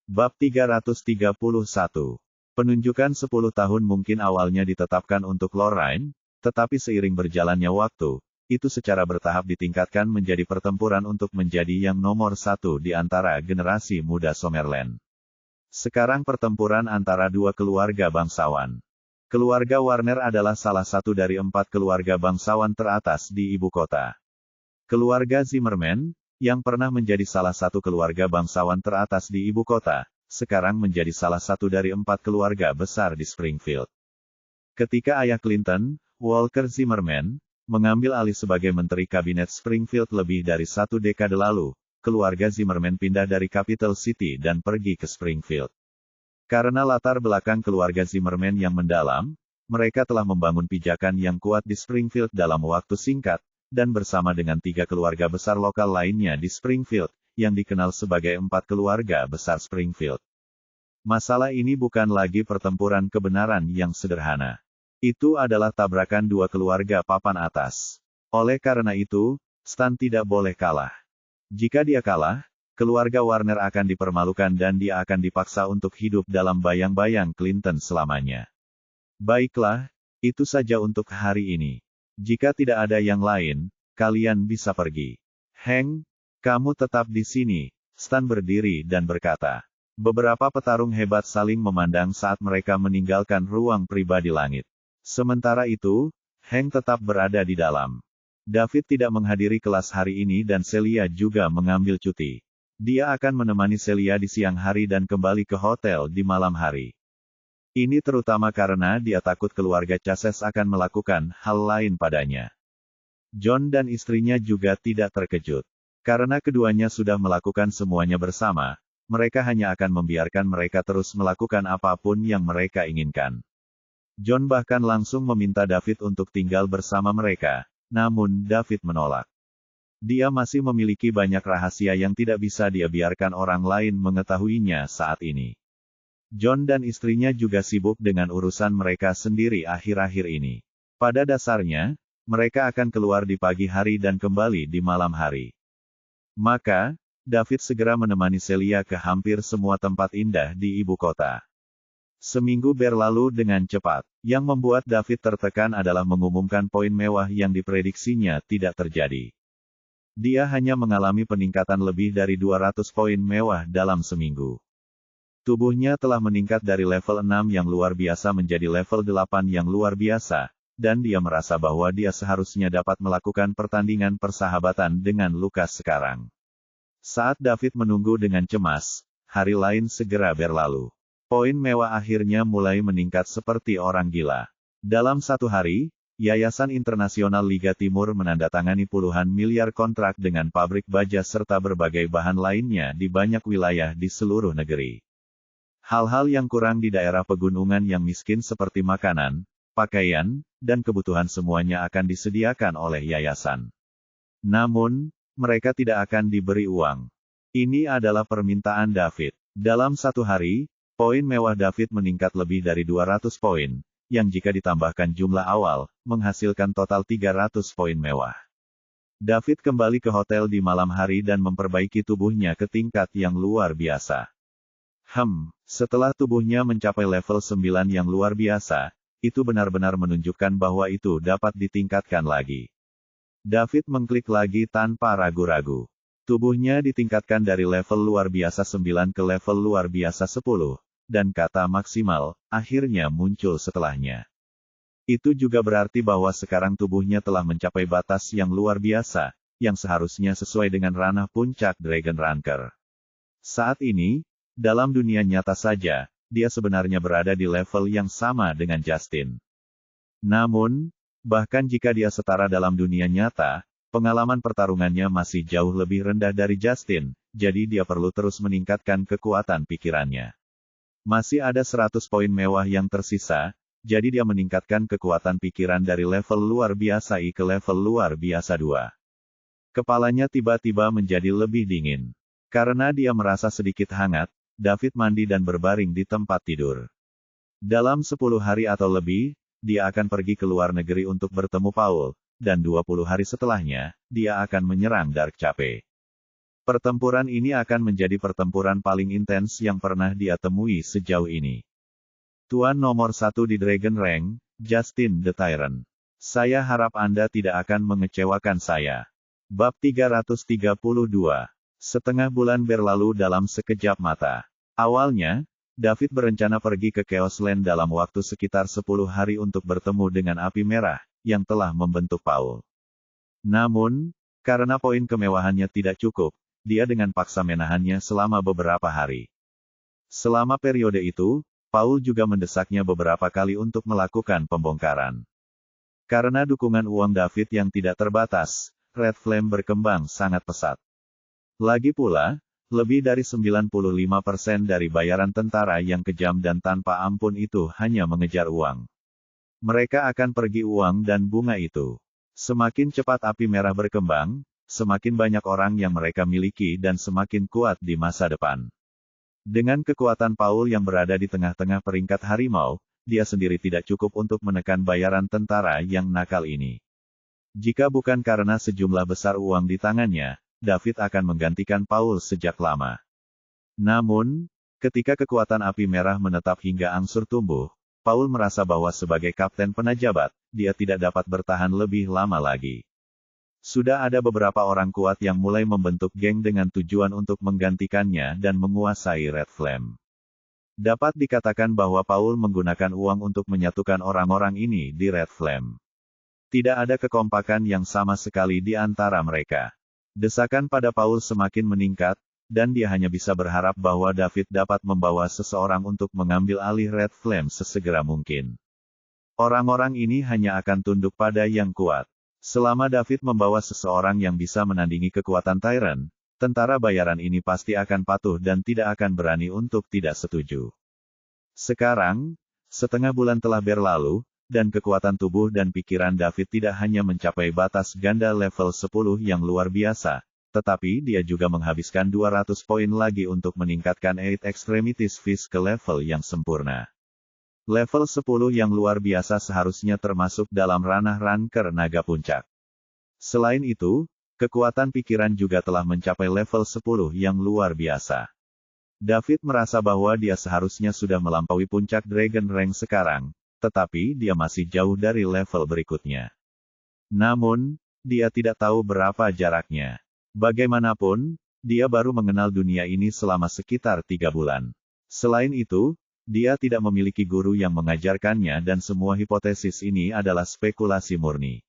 Bab 331. Penunjukan 10 tahun mungkin awalnya ditetapkan untuk Lorraine, tetapi seiring berjalannya waktu, itu secara bertahap ditingkatkan menjadi pertempuran untuk menjadi yang nomor satu di antara generasi muda Summerland. Sekarang pertempuran antara dua keluarga bangsawan. Keluarga Warner adalah salah satu dari 4 keluarga bangsawan teratas di ibu kota. Keluarga Zimmerman, yang pernah menjadi salah satu keluarga bangsawan teratas di ibu kota, sekarang menjadi salah satu dari 4 keluarga besar di Springfield. Ketika ayah Clinton, Walker Zimmerman, mengambil alih sebagai Menteri Kabinet Springfield lebih dari 1 dekade lalu, keluarga Zimmerman pindah dari Capital City dan pergi ke Springfield. Karena latar belakang keluarga Zimmerman yang mendalam, mereka telah membangun pijakan yang kuat di Springfield dalam waktu singkat, dan bersama dengan 3 keluarga besar lokal lainnya di Springfield, yang dikenal sebagai 4 keluarga besar Springfield. Masalah ini bukan lagi pertempuran kebenaran yang sederhana. Itu adalah tabrakan dua keluarga papan atas. Oleh karena itu, Stan tidak boleh kalah. Jika dia kalah, keluarga Warner akan dipermalukan dan dia akan dipaksa untuk hidup dalam bayang-bayang Clinton selamanya. Baiklah, itu saja untuk hari ini. Jika tidak ada yang lain, kalian bisa pergi. Hank, kamu tetap di sini. Stan berdiri dan berkata. Beberapa petarung hebat saling memandang saat mereka meninggalkan ruang pribadi langit. Sementara itu, Hank tetap berada di dalam. David tidak menghadiri kelas hari ini dan Celia juga mengambil cuti. Dia akan menemani Celia di siang hari dan kembali ke hotel di malam hari. Ini terutama karena dia takut keluarga Chases akan melakukan hal lain padanya. John dan istrinya juga tidak terkejut. Karena keduanya sudah melakukan semuanya bersama, mereka hanya akan membiarkan mereka terus melakukan apapun yang mereka inginkan. John bahkan langsung meminta David untuk tinggal bersama mereka, namun David menolak. Dia masih memiliki banyak rahasia yang tidak bisa dia biarkan orang lain mengetahuinya saat ini. John dan istrinya juga sibuk dengan urusan mereka sendiri akhir-akhir ini. Pada dasarnya, mereka akan keluar di pagi hari dan kembali di malam hari. Maka, David segera menemani Celia ke hampir semua tempat indah di ibu kota. Seminggu berlalu dengan cepat. Yang membuat David tertekan adalah mengumumkan poin mewah yang diprediksinya tidak terjadi. Dia hanya mengalami peningkatan lebih dari 200 poin mewah dalam seminggu. Tubuhnya telah meningkat dari level 6 yang luar biasa menjadi level 8 yang luar biasa, dan dia merasa bahwa dia seharusnya dapat melakukan pertandingan persahabatan dengan Lucas sekarang. Saat David menunggu dengan cemas, hari lain segera berlalu. Poin mewah akhirnya mulai meningkat seperti orang gila. Dalam satu hari, Yayasan Internasional Liga Timur menandatangani puluhan miliar kontrak dengan pabrik baja serta berbagai bahan lainnya di banyak wilayah di seluruh negeri. Hal-hal yang kurang di daerah pegunungan yang miskin seperti makanan, pakaian, dan kebutuhan semuanya akan disediakan oleh yayasan. Namun, mereka tidak akan diberi uang. Ini adalah permintaan David. Dalam satu hari, poin mewah David meningkat lebih dari 200 poin, yang jika ditambahkan jumlah awal, menghasilkan total 300 poin mewah. David kembali ke hotel di malam hari dan memperbaiki tubuhnya ke tingkat yang luar biasa. Setelah tubuhnya mencapai level 9 yang luar biasa, itu benar-benar menunjukkan bahwa itu dapat ditingkatkan lagi. David mengklik lagi tanpa ragu-ragu. Tubuhnya ditingkatkan dari level luar biasa 9 ke level luar biasa 10, dan kata maksimal, akhirnya muncul setelahnya. Itu juga berarti bahwa sekarang tubuhnya telah mencapai batas yang luar biasa, yang seharusnya sesuai dengan ranah puncak Dragon Ranker. Saat ini, dalam dunia nyata saja, dia sebenarnya berada di level yang sama dengan Justin. Namun, bahkan jika dia setara dalam dunia nyata, pengalaman pertarungannya masih jauh lebih rendah dari Justin, jadi dia perlu terus meningkatkan kekuatan pikirannya. Masih ada 100 poin mewah yang tersisa, jadi dia meningkatkan kekuatan pikiran dari level luar biasa I ke level luar biasa 2. Kepalanya tiba-tiba menjadi lebih dingin. Karena dia merasa sedikit hangat, David mandi dan berbaring di tempat tidur. Dalam 10 hari atau lebih, dia akan pergi ke luar negeri untuk bertemu Paul, dan 20 hari setelahnya, dia akan menyerang Dark Cape. Pertempuran ini akan menjadi pertempuran paling intens yang pernah dia temui sejauh ini. Tuan nomor 1 di Dragon Rank, Justin the Tyrant. Saya harap Anda tidak akan mengecewakan saya. Bab 332. Setengah bulan berlalu dalam sekejap mata. Awalnya, David berencana pergi ke Chaos Land dalam waktu sekitar 10 hari untuk bertemu dengan api merah, yang telah membentuk Paul. Namun, karena poin kemewahannya tidak cukup, dia dengan paksa menahannya selama beberapa hari. Selama periode itu, Paul juga mendesaknya beberapa kali untuk melakukan pembongkaran. Karena dukungan uang David yang tidak terbatas, Red Flame berkembang sangat pesat. Lagi pula, lebih dari 95% dari bayaran tentara yang kejam dan tanpa ampun itu hanya mengejar uang. Mereka akan pergi uang dan bunga itu. Semakin cepat api merah berkembang, semakin banyak orang yang mereka miliki dan semakin kuat di masa depan. Dengan kekuatan Paul yang berada di tengah-tengah peringkat harimau, dia sendiri tidak cukup untuk menekan bayaran tentara yang nakal ini. Jika bukan karena sejumlah besar uang di tangannya, David akan menggantikan Paul sejak lama. Namun, ketika kekuatan api merah menetap hingga angsur tumbuh, Paul merasa bahwa sebagai kapten penajabat, dia tidak dapat bertahan lebih lama lagi. Sudah ada beberapa orang kuat yang mulai membentuk geng dengan tujuan untuk menggantikannya dan menguasai Red Flame. Dapat dikatakan bahwa Paul menggunakan uang untuk menyatukan orang-orang ini di Red Flame. Tidak ada kekompakan yang sama sekali di antara mereka. Desakan pada Paul semakin meningkat, dan dia hanya bisa berharap bahwa David dapat membawa seseorang untuk mengambil alih Red Flame sesegera mungkin. Orang-orang ini hanya akan tunduk pada yang kuat. Selama David membawa seseorang yang bisa menandingi kekuatan Tyrant, tentara bayaran ini pasti akan patuh dan tidak akan berani untuk tidak setuju. Sekarang, setengah bulan telah berlalu, dan kekuatan tubuh dan pikiran David tidak hanya mencapai batas ganda level 10 yang luar biasa, tetapi dia juga menghabiskan 200 poin lagi untuk meningkatkan Eight Extremities Fist ke level yang sempurna. Level 10 yang luar biasa seharusnya termasuk dalam ranah ranker naga puncak. Selain itu, kekuatan pikiran juga telah mencapai level 10 yang luar biasa. David merasa bahwa dia seharusnya sudah melampaui puncak Dragon Rank sekarang, tetapi dia masih jauh dari level berikutnya. Namun, dia tidak tahu berapa jaraknya. Bagaimanapun, dia baru mengenal dunia ini selama sekitar 3 bulan. Selain itu, dia tidak memiliki guru yang mengajarkannya dan semua hipotesis ini adalah spekulasi murni.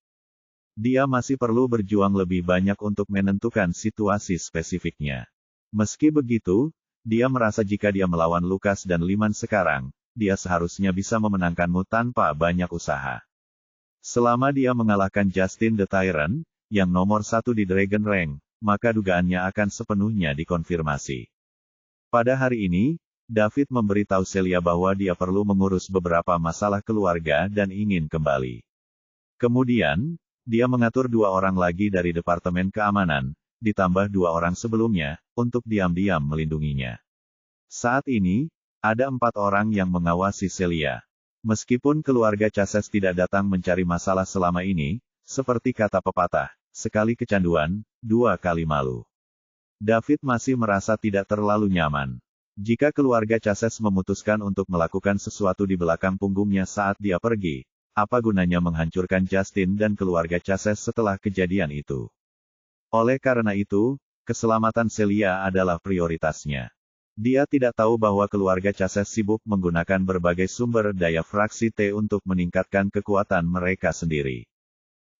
Dia masih perlu berjuang lebih banyak untuk menentukan situasi spesifiknya. Meski begitu, dia merasa jika dia melawan Lukas dan Liman sekarang, dia seharusnya bisa memenangkanmu tanpa banyak usaha. Selama dia mengalahkan Justin the Tyrant, yang nomor 1 di Dragon Rank, maka dugaannya akan sepenuhnya dikonfirmasi. Pada hari ini, David memberitahu Celia bahwa dia perlu mengurus beberapa masalah keluarga dan ingin kembali. Kemudian, dia mengatur 2 orang lagi dari Departemen Keamanan, ditambah 2 orang sebelumnya, untuk diam-diam melindunginya. Saat ini, ada 4 orang yang mengawasi Celia. Meskipun keluarga Chases tidak datang mencari masalah selama ini, seperti kata pepatah, sekali kecanduan, 2 kali malu. David masih merasa tidak terlalu nyaman. Jika keluarga Chases memutuskan untuk melakukan sesuatu di belakang punggungnya saat dia pergi, apa gunanya menghancurkan Justin dan keluarga Chases setelah kejadian itu? Oleh karena itu, keselamatan Celia adalah prioritasnya. Dia tidak tahu bahwa keluarga Chases sibuk menggunakan berbagai sumber daya fraksi T untuk meningkatkan kekuatan mereka sendiri.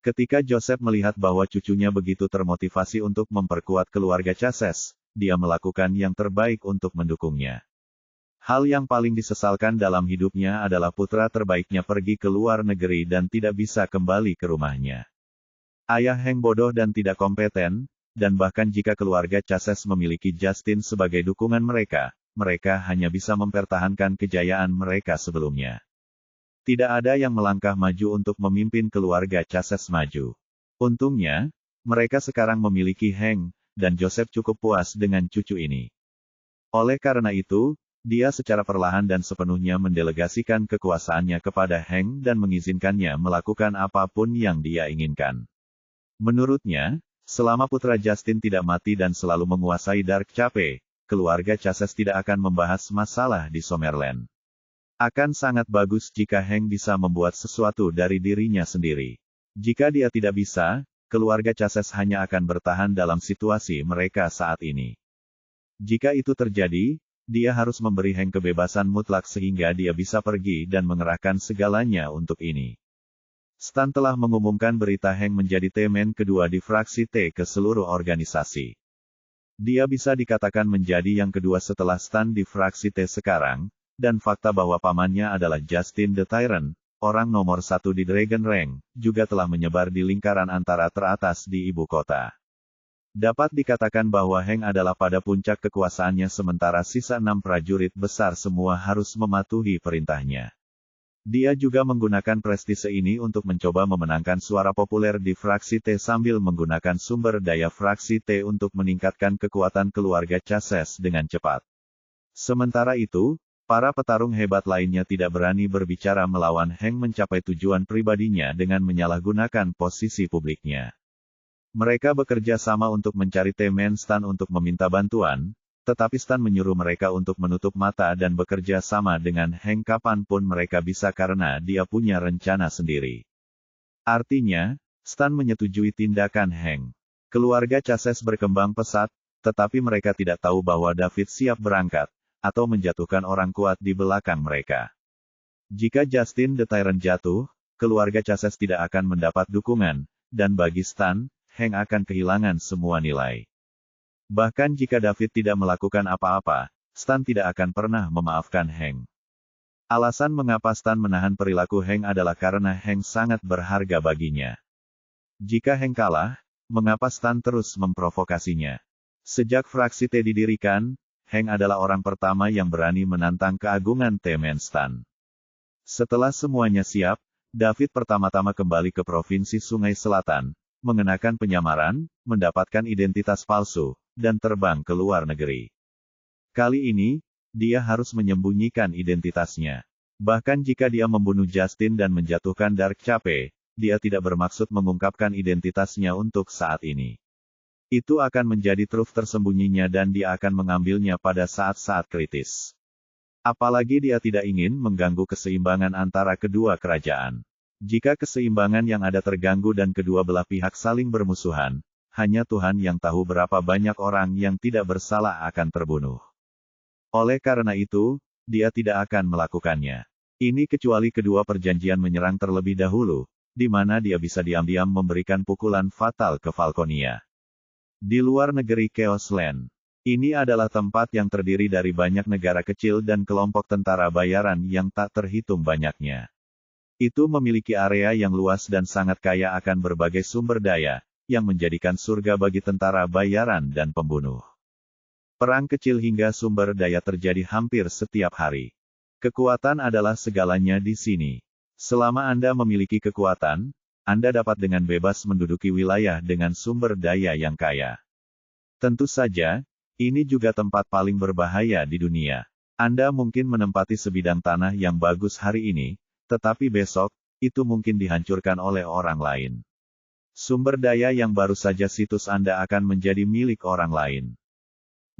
Ketika Joseph melihat bahwa cucunya begitu termotivasi untuk memperkuat keluarga Chases, dia melakukan yang terbaik untuk mendukungnya. Hal yang paling disesalkan dalam hidupnya adalah putra terbaiknya pergi ke luar negeri dan tidak bisa kembali ke rumahnya. Ayah Hank bodoh dan tidak kompeten, dan bahkan jika keluarga Chases memiliki Justin sebagai dukungan mereka, mereka hanya bisa mempertahankan kejayaan mereka sebelumnya. Tidak ada yang melangkah maju untuk memimpin keluarga Chases maju. Untungnya, mereka sekarang memiliki Hank, dan Joseph cukup puas dengan cucu ini. Oleh karena itu, dia secara perlahan dan sepenuhnya mendelegasikan kekuasaannya kepada Hank dan mengizinkannya melakukan apapun yang dia inginkan. Menurutnya, Selama putra Justin tidak mati dan selalu menguasai Dark Cape, keluarga Chasez tidak akan membahas masalah di Summerland. Akan sangat bagus jika Hank bisa membuat sesuatu dari dirinya sendiri. Jika dia tidak bisa, keluarga Chasez hanya akan bertahan dalam situasi mereka saat ini. Jika itu terjadi, dia harus memberi Hank kebebasan mutlak sehingga dia bisa pergi dan mengerahkan segalanya untuk ini. Stan telah mengumumkan berita Hank menjadi T-Man kedua di fraksi T ke seluruh organisasi. Dia bisa dikatakan menjadi yang kedua setelah Stan di fraksi T sekarang, dan fakta bahwa pamannya adalah Justin the Tyrant, orang nomor satu di Dragon Rank, juga telah menyebar di lingkaran antara teratas di ibu kota. Dapat dikatakan bahwa Hank adalah pada puncak kekuasaannya sementara sisa 6 prajurit besar semua harus mematuhi perintahnya. Dia juga menggunakan prestise ini untuk mencoba memenangkan suara populer di fraksi T sambil menggunakan sumber daya fraksi T untuk meningkatkan kekuatan keluarga Chasez dengan cepat. Sementara itu, para petarung hebat lainnya tidak berani berbicara melawan Hank mencapai tujuan pribadinya dengan menyalahgunakan posisi publiknya. Mereka bekerja sama untuk mencari T-Man Stan untuk meminta bantuan, tetapi Stan menyuruh mereka untuk menutup mata dan bekerja sama dengan Hank kapanpun mereka bisa karena dia punya rencana sendiri. Artinya, Stan menyetujui tindakan Hank. Keluarga Chasez berkembang pesat, tetapi mereka tidak tahu bahwa David siap berangkat, atau menjatuhkan orang kuat di belakang mereka. Jika Justin the Tyrant jatuh, keluarga Chasez tidak akan mendapat dukungan, dan bagi Stan, Hank akan kehilangan semua nilai. Bahkan jika David tidak melakukan apa-apa, Stan tidak akan pernah memaafkan Hank. Alasan mengapa Stan menahan perilaku Hank adalah karena Hank sangat berharga baginya. Jika Hank kalah, mengapa Stan terus memprovokasinya? Sejak fraksi T didirikan, Hank adalah orang pertama yang berani menantang keagungan T-Man Stan. Setelah semuanya siap, David pertama-tama kembali ke Provinsi Sungai Selatan, mengenakan penyamaran, mendapatkan identitas palsu, dan terbang ke luar negeri. Kali ini, dia harus menyembunyikan identitasnya. Bahkan jika dia membunuh Justin dan menjatuhkan Dark Cape, dia tidak bermaksud mengungkapkan identitasnya untuk saat ini. Itu akan menjadi truf tersembunyinya dan dia akan mengambilnya pada saat-saat kritis. Apalagi dia tidak ingin mengganggu keseimbangan antara kedua kerajaan. Jika keseimbangan yang ada terganggu dan kedua belah pihak saling bermusuhan, hanya Tuhan yang tahu berapa banyak orang yang tidak bersalah akan terbunuh. Oleh karena itu, dia tidak akan melakukannya. Ini kecuali kedua perjanjian menyerang terlebih dahulu, di mana dia bisa diam-diam memberikan pukulan fatal ke Falconia. Di luar negeri Chaos Land, ini adalah tempat yang terdiri dari banyak negara kecil dan kelompok tentara bayaran yang tak terhitung banyaknya. Itu memiliki area yang luas dan sangat kaya akan berbagai sumber daya, yang menjadikan surga bagi tentara bayaran dan pembunuh. Perang kecil hingga sumber daya terjadi hampir setiap hari. Kekuatan adalah segalanya di sini. Selama Anda memiliki kekuatan, Anda dapat dengan bebas menduduki wilayah dengan sumber daya yang kaya. Tentu saja, ini juga tempat paling berbahaya di dunia. Anda mungkin menempati sebidang tanah yang bagus hari ini, tetapi besok, itu mungkin dihancurkan oleh orang lain. Sumber daya yang baru saja situs Anda akan menjadi milik orang lain.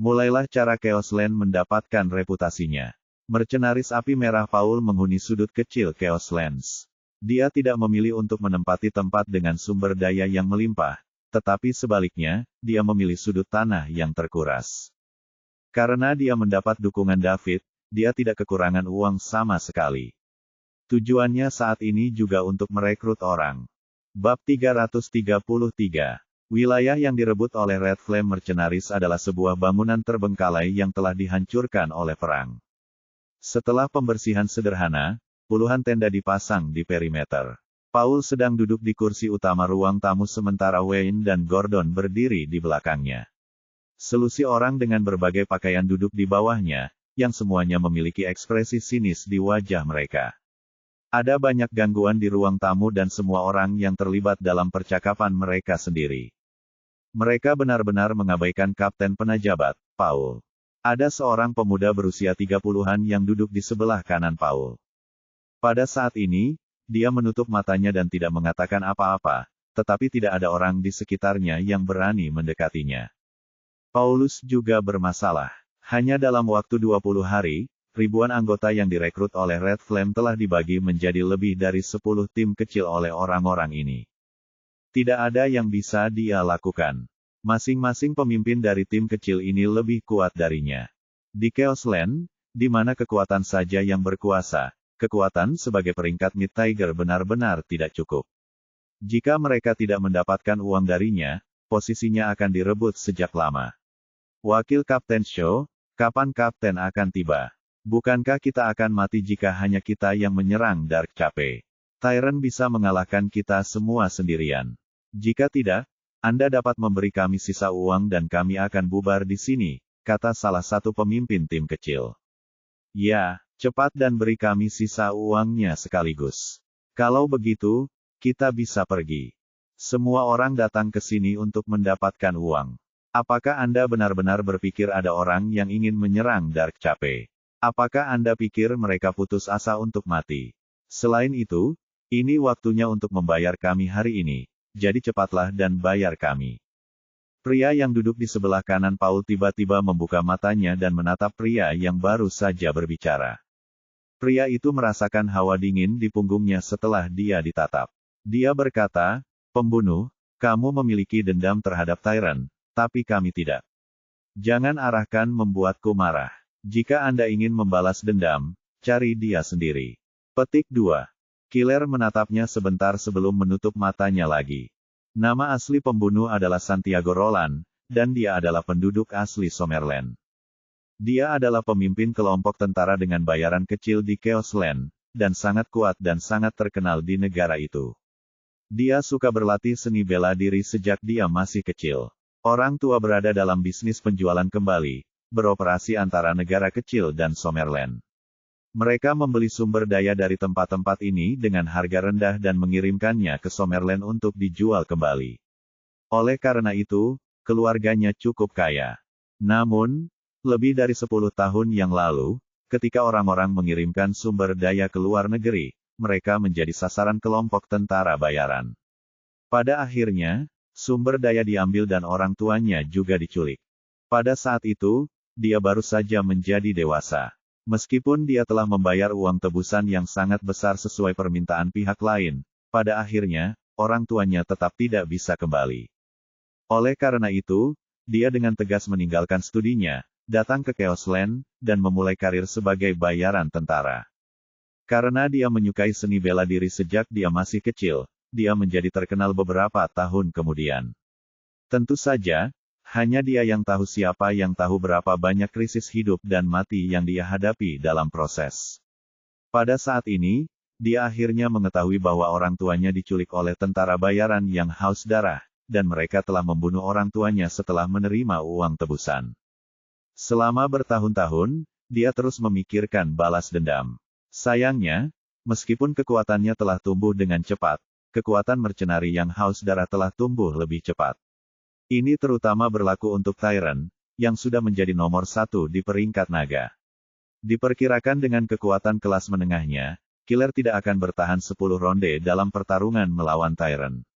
Mulailah cara Chaos Land mendapatkan reputasinya. Mercenaris api merah Paul menghuni sudut kecil Chaos Lands. Dia tidak memilih untuk menempati tempat dengan sumber daya yang melimpah, tetapi sebaliknya, dia memilih sudut tanah yang terkuras. Karena dia mendapat dukungan David, dia tidak kekurangan uang sama sekali. Tujuannya saat ini juga untuk merekrut orang. Bab 333. Wilayah yang direbut oleh Red Flame Mercenaries adalah sebuah bangunan terbengkalai yang telah dihancurkan oleh perang. Setelah pembersihan sederhana, puluhan tenda dipasang di perimeter. Paul sedang duduk di kursi utama ruang tamu sementara Wayne dan Gordon berdiri di belakangnya. Selusi orang dengan berbagai pakaian duduk di bawahnya, yang semuanya memiliki ekspresi sinis di wajah mereka. Ada banyak gangguan di ruang tamu dan semua orang yang terlibat dalam percakapan mereka sendiri. Mereka benar-benar mengabaikan Kapten Penajabat, Paul. Ada seorang pemuda berusia 30-an yang duduk di sebelah kanan Paul. Pada saat ini, dia menutup matanya dan tidak mengatakan apa-apa, tetapi tidak ada orang di sekitarnya yang berani mendekatinya. Paulus juga bermasalah. Hanya dalam waktu 20 hari, ribuan anggota yang direkrut oleh Red Flame telah dibagi menjadi lebih dari 10 tim kecil oleh orang-orang ini. Tidak ada yang bisa dia lakukan. Masing-masing pemimpin dari tim kecil ini lebih kuat darinya. Di Chaos Land, di mana kekuatan saja yang berkuasa, kekuatan sebagai peringkat Mid Tiger benar-benar tidak cukup. Jika mereka tidak mendapatkan uang darinya, posisinya akan direbut sejak lama. Wakil Kapten Shaw, kapan Kapten akan tiba? Bukankah kita akan mati jika hanya kita yang menyerang Dark Cape? Tyrant bisa mengalahkan kita semua sendirian. Jika tidak, Anda dapat memberi kami sisa uang dan kami akan bubar di sini, kata salah satu pemimpin tim kecil. Ya, cepat dan beri kami sisa uangnya sekaligus. Kalau begitu, kita bisa pergi. Semua orang datang ke sini untuk mendapatkan uang. Apakah Anda benar-benar berpikir ada orang yang ingin menyerang Dark Cape? Apakah Anda pikir mereka putus asa untuk mati? Selain itu, ini waktunya untuk membayar kami hari ini. Jadi cepatlah dan bayar kami. Pria yang duduk di sebelah kanan Paul tiba-tiba membuka matanya dan menatap pria yang baru saja berbicara. Pria itu merasakan hawa dingin di punggungnya setelah dia ditatap. Dia berkata, "Pembunuh, kamu memiliki dendam terhadap Tyrant, tapi kami tidak. Jangan arahkan membuatku marah. Jika Anda ingin membalas dendam, cari dia sendiri." Petik 2. Killer menatapnya sebentar sebelum menutup matanya lagi. Nama asli pembunuh adalah Santiago Roland, dan dia adalah penduduk asli Summerland. Dia adalah pemimpin kelompok tentara dengan bayaran kecil di Chaos Land, dan sangat kuat dan sangat terkenal di negara itu. Dia suka berlatih seni bela diri sejak dia masih kecil. Orang tua berada dalam bisnis penjualan kembali, beroperasi antara negara kecil dan Summerland. Mereka membeli sumber daya dari tempat-tempat ini dengan harga rendah dan mengirimkannya ke Summerland untuk dijual kembali. Oleh karena itu, keluarganya cukup kaya. Namun, lebih dari 10 tahun yang lalu, ketika orang-orang mengirimkan sumber daya ke luar negeri, mereka menjadi sasaran kelompok tentara bayaran. Pada akhirnya, sumber daya diambil dan orang tuanya juga diculik. Pada saat itu, dia baru saja menjadi dewasa. Meskipun dia telah membayar uang tebusan yang sangat besar sesuai permintaan pihak lain, pada akhirnya, orang tuanya tetap tidak bisa kembali. Oleh karena itu, dia dengan tegas meninggalkan studinya, datang ke Chaos Land, dan memulai karir sebagai bayaran tentara. Karena dia menyukai seni bela diri sejak dia masih kecil, dia menjadi terkenal beberapa tahun kemudian. Tentu saja, hanya dia yang tahu siapa yang tahu berapa banyak krisis hidup dan mati yang dia hadapi dalam proses. Pada saat ini, dia akhirnya mengetahui bahwa orang tuanya diculik oleh tentara bayaran yang haus darah, dan mereka telah membunuh orang tuanya setelah menerima uang tebusan. Selama bertahun-tahun, dia terus memikirkan balas dendam. Sayangnya, meskipun kekuatannya telah tumbuh dengan cepat, kekuatan mercenari yang haus darah telah tumbuh lebih cepat. Ini terutama berlaku untuk Tyrant, yang sudah menjadi nomor 1 di peringkat naga. Diperkirakan dengan kekuatan kelas menengahnya, Killer tidak akan bertahan 10 ronde dalam pertarungan melawan Tyrant.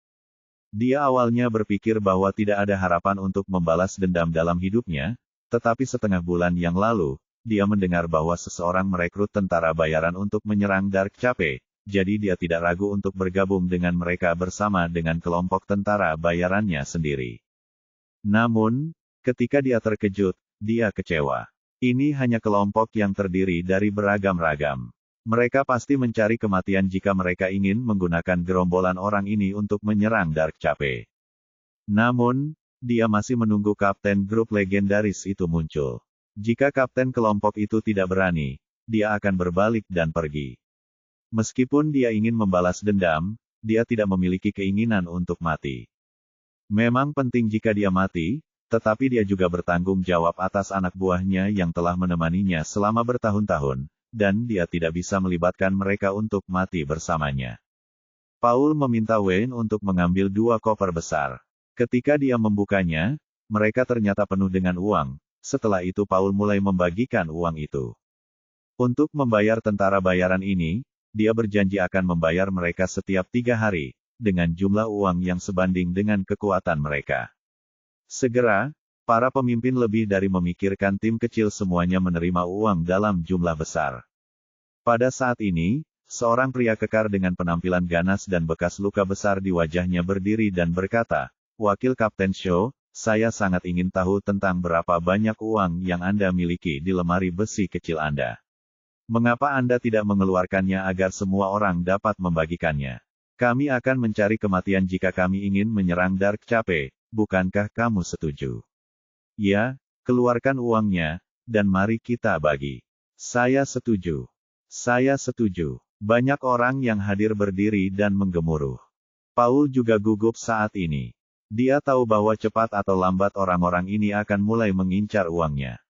Dia awalnya berpikir bahwa tidak ada harapan untuk membalas dendam dalam hidupnya, tetapi setengah bulan yang lalu, dia mendengar bahwa seseorang merekrut tentara bayaran untuk menyerang Dark Cape, jadi dia tidak ragu untuk bergabung dengan mereka bersama dengan kelompok tentara bayarannya sendiri. Namun, ketika dia terkejut, dia kecewa. Ini hanya kelompok yang terdiri dari beragam-ragam. Mereka pasti mencari kematian jika mereka ingin menggunakan gerombolan orang ini untuk menyerang Dark Cape. Namun, dia masih menunggu kapten grup legendaris itu muncul. Jika kapten kelompok itu tidak berani, dia akan berbalik dan pergi. Meskipun dia ingin membalas dendam, dia tidak memiliki keinginan untuk mati. Memang penting jika dia mati, tetapi dia juga bertanggung jawab atas anak buahnya yang telah menemaninya selama bertahun-tahun, dan dia tidak bisa melibatkan mereka untuk mati bersamanya. Paul meminta Wayne untuk mengambil 2 koper besar. Ketika dia membukanya, mereka ternyata penuh dengan uang. Setelah itu Paul mulai membagikan uang itu. Untuk membayar tentara bayaran ini, dia berjanji akan membayar mereka setiap 3 hari, dengan jumlah uang yang sebanding dengan kekuatan mereka. Segera, para pemimpin lebih dari memikirkan tim kecil semuanya menerima uang dalam jumlah besar. Pada saat ini, seorang pria kekar dengan penampilan ganas dan bekas luka besar di wajahnya berdiri dan berkata, "Wakil Kapten Shaw, saya sangat ingin tahu tentang berapa banyak uang yang Anda miliki di lemari besi kecil Anda. Mengapa Anda tidak mengeluarkannya agar semua orang dapat membagikannya? Kami akan mencari kematian jika kami ingin menyerang Dark Cape, bukankah kamu setuju?" "Ya, keluarkan uangnya, dan mari kita bagi." "Saya setuju. Saya setuju." Banyak orang yang hadir berdiri dan menggemuruh. Paul juga gugup saat ini. Dia tahu bahwa cepat atau lambat orang-orang ini akan mulai mengincar uangnya.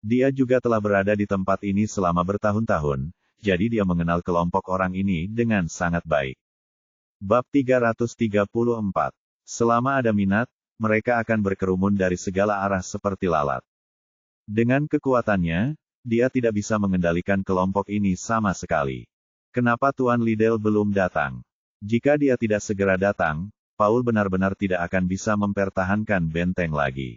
Dia juga telah berada di tempat ini selama bertahun-tahun, jadi dia mengenal kelompok orang ini dengan sangat baik. Bab 334. Selama ada minat, mereka akan berkerumun dari segala arah seperti lalat. Dengan kekuatannya, dia tidak bisa mengendalikan kelompok ini sama sekali. Kenapa Tuan Liddell belum datang? Jika dia tidak segera datang, Paul benar-benar tidak akan bisa mempertahankan benteng lagi.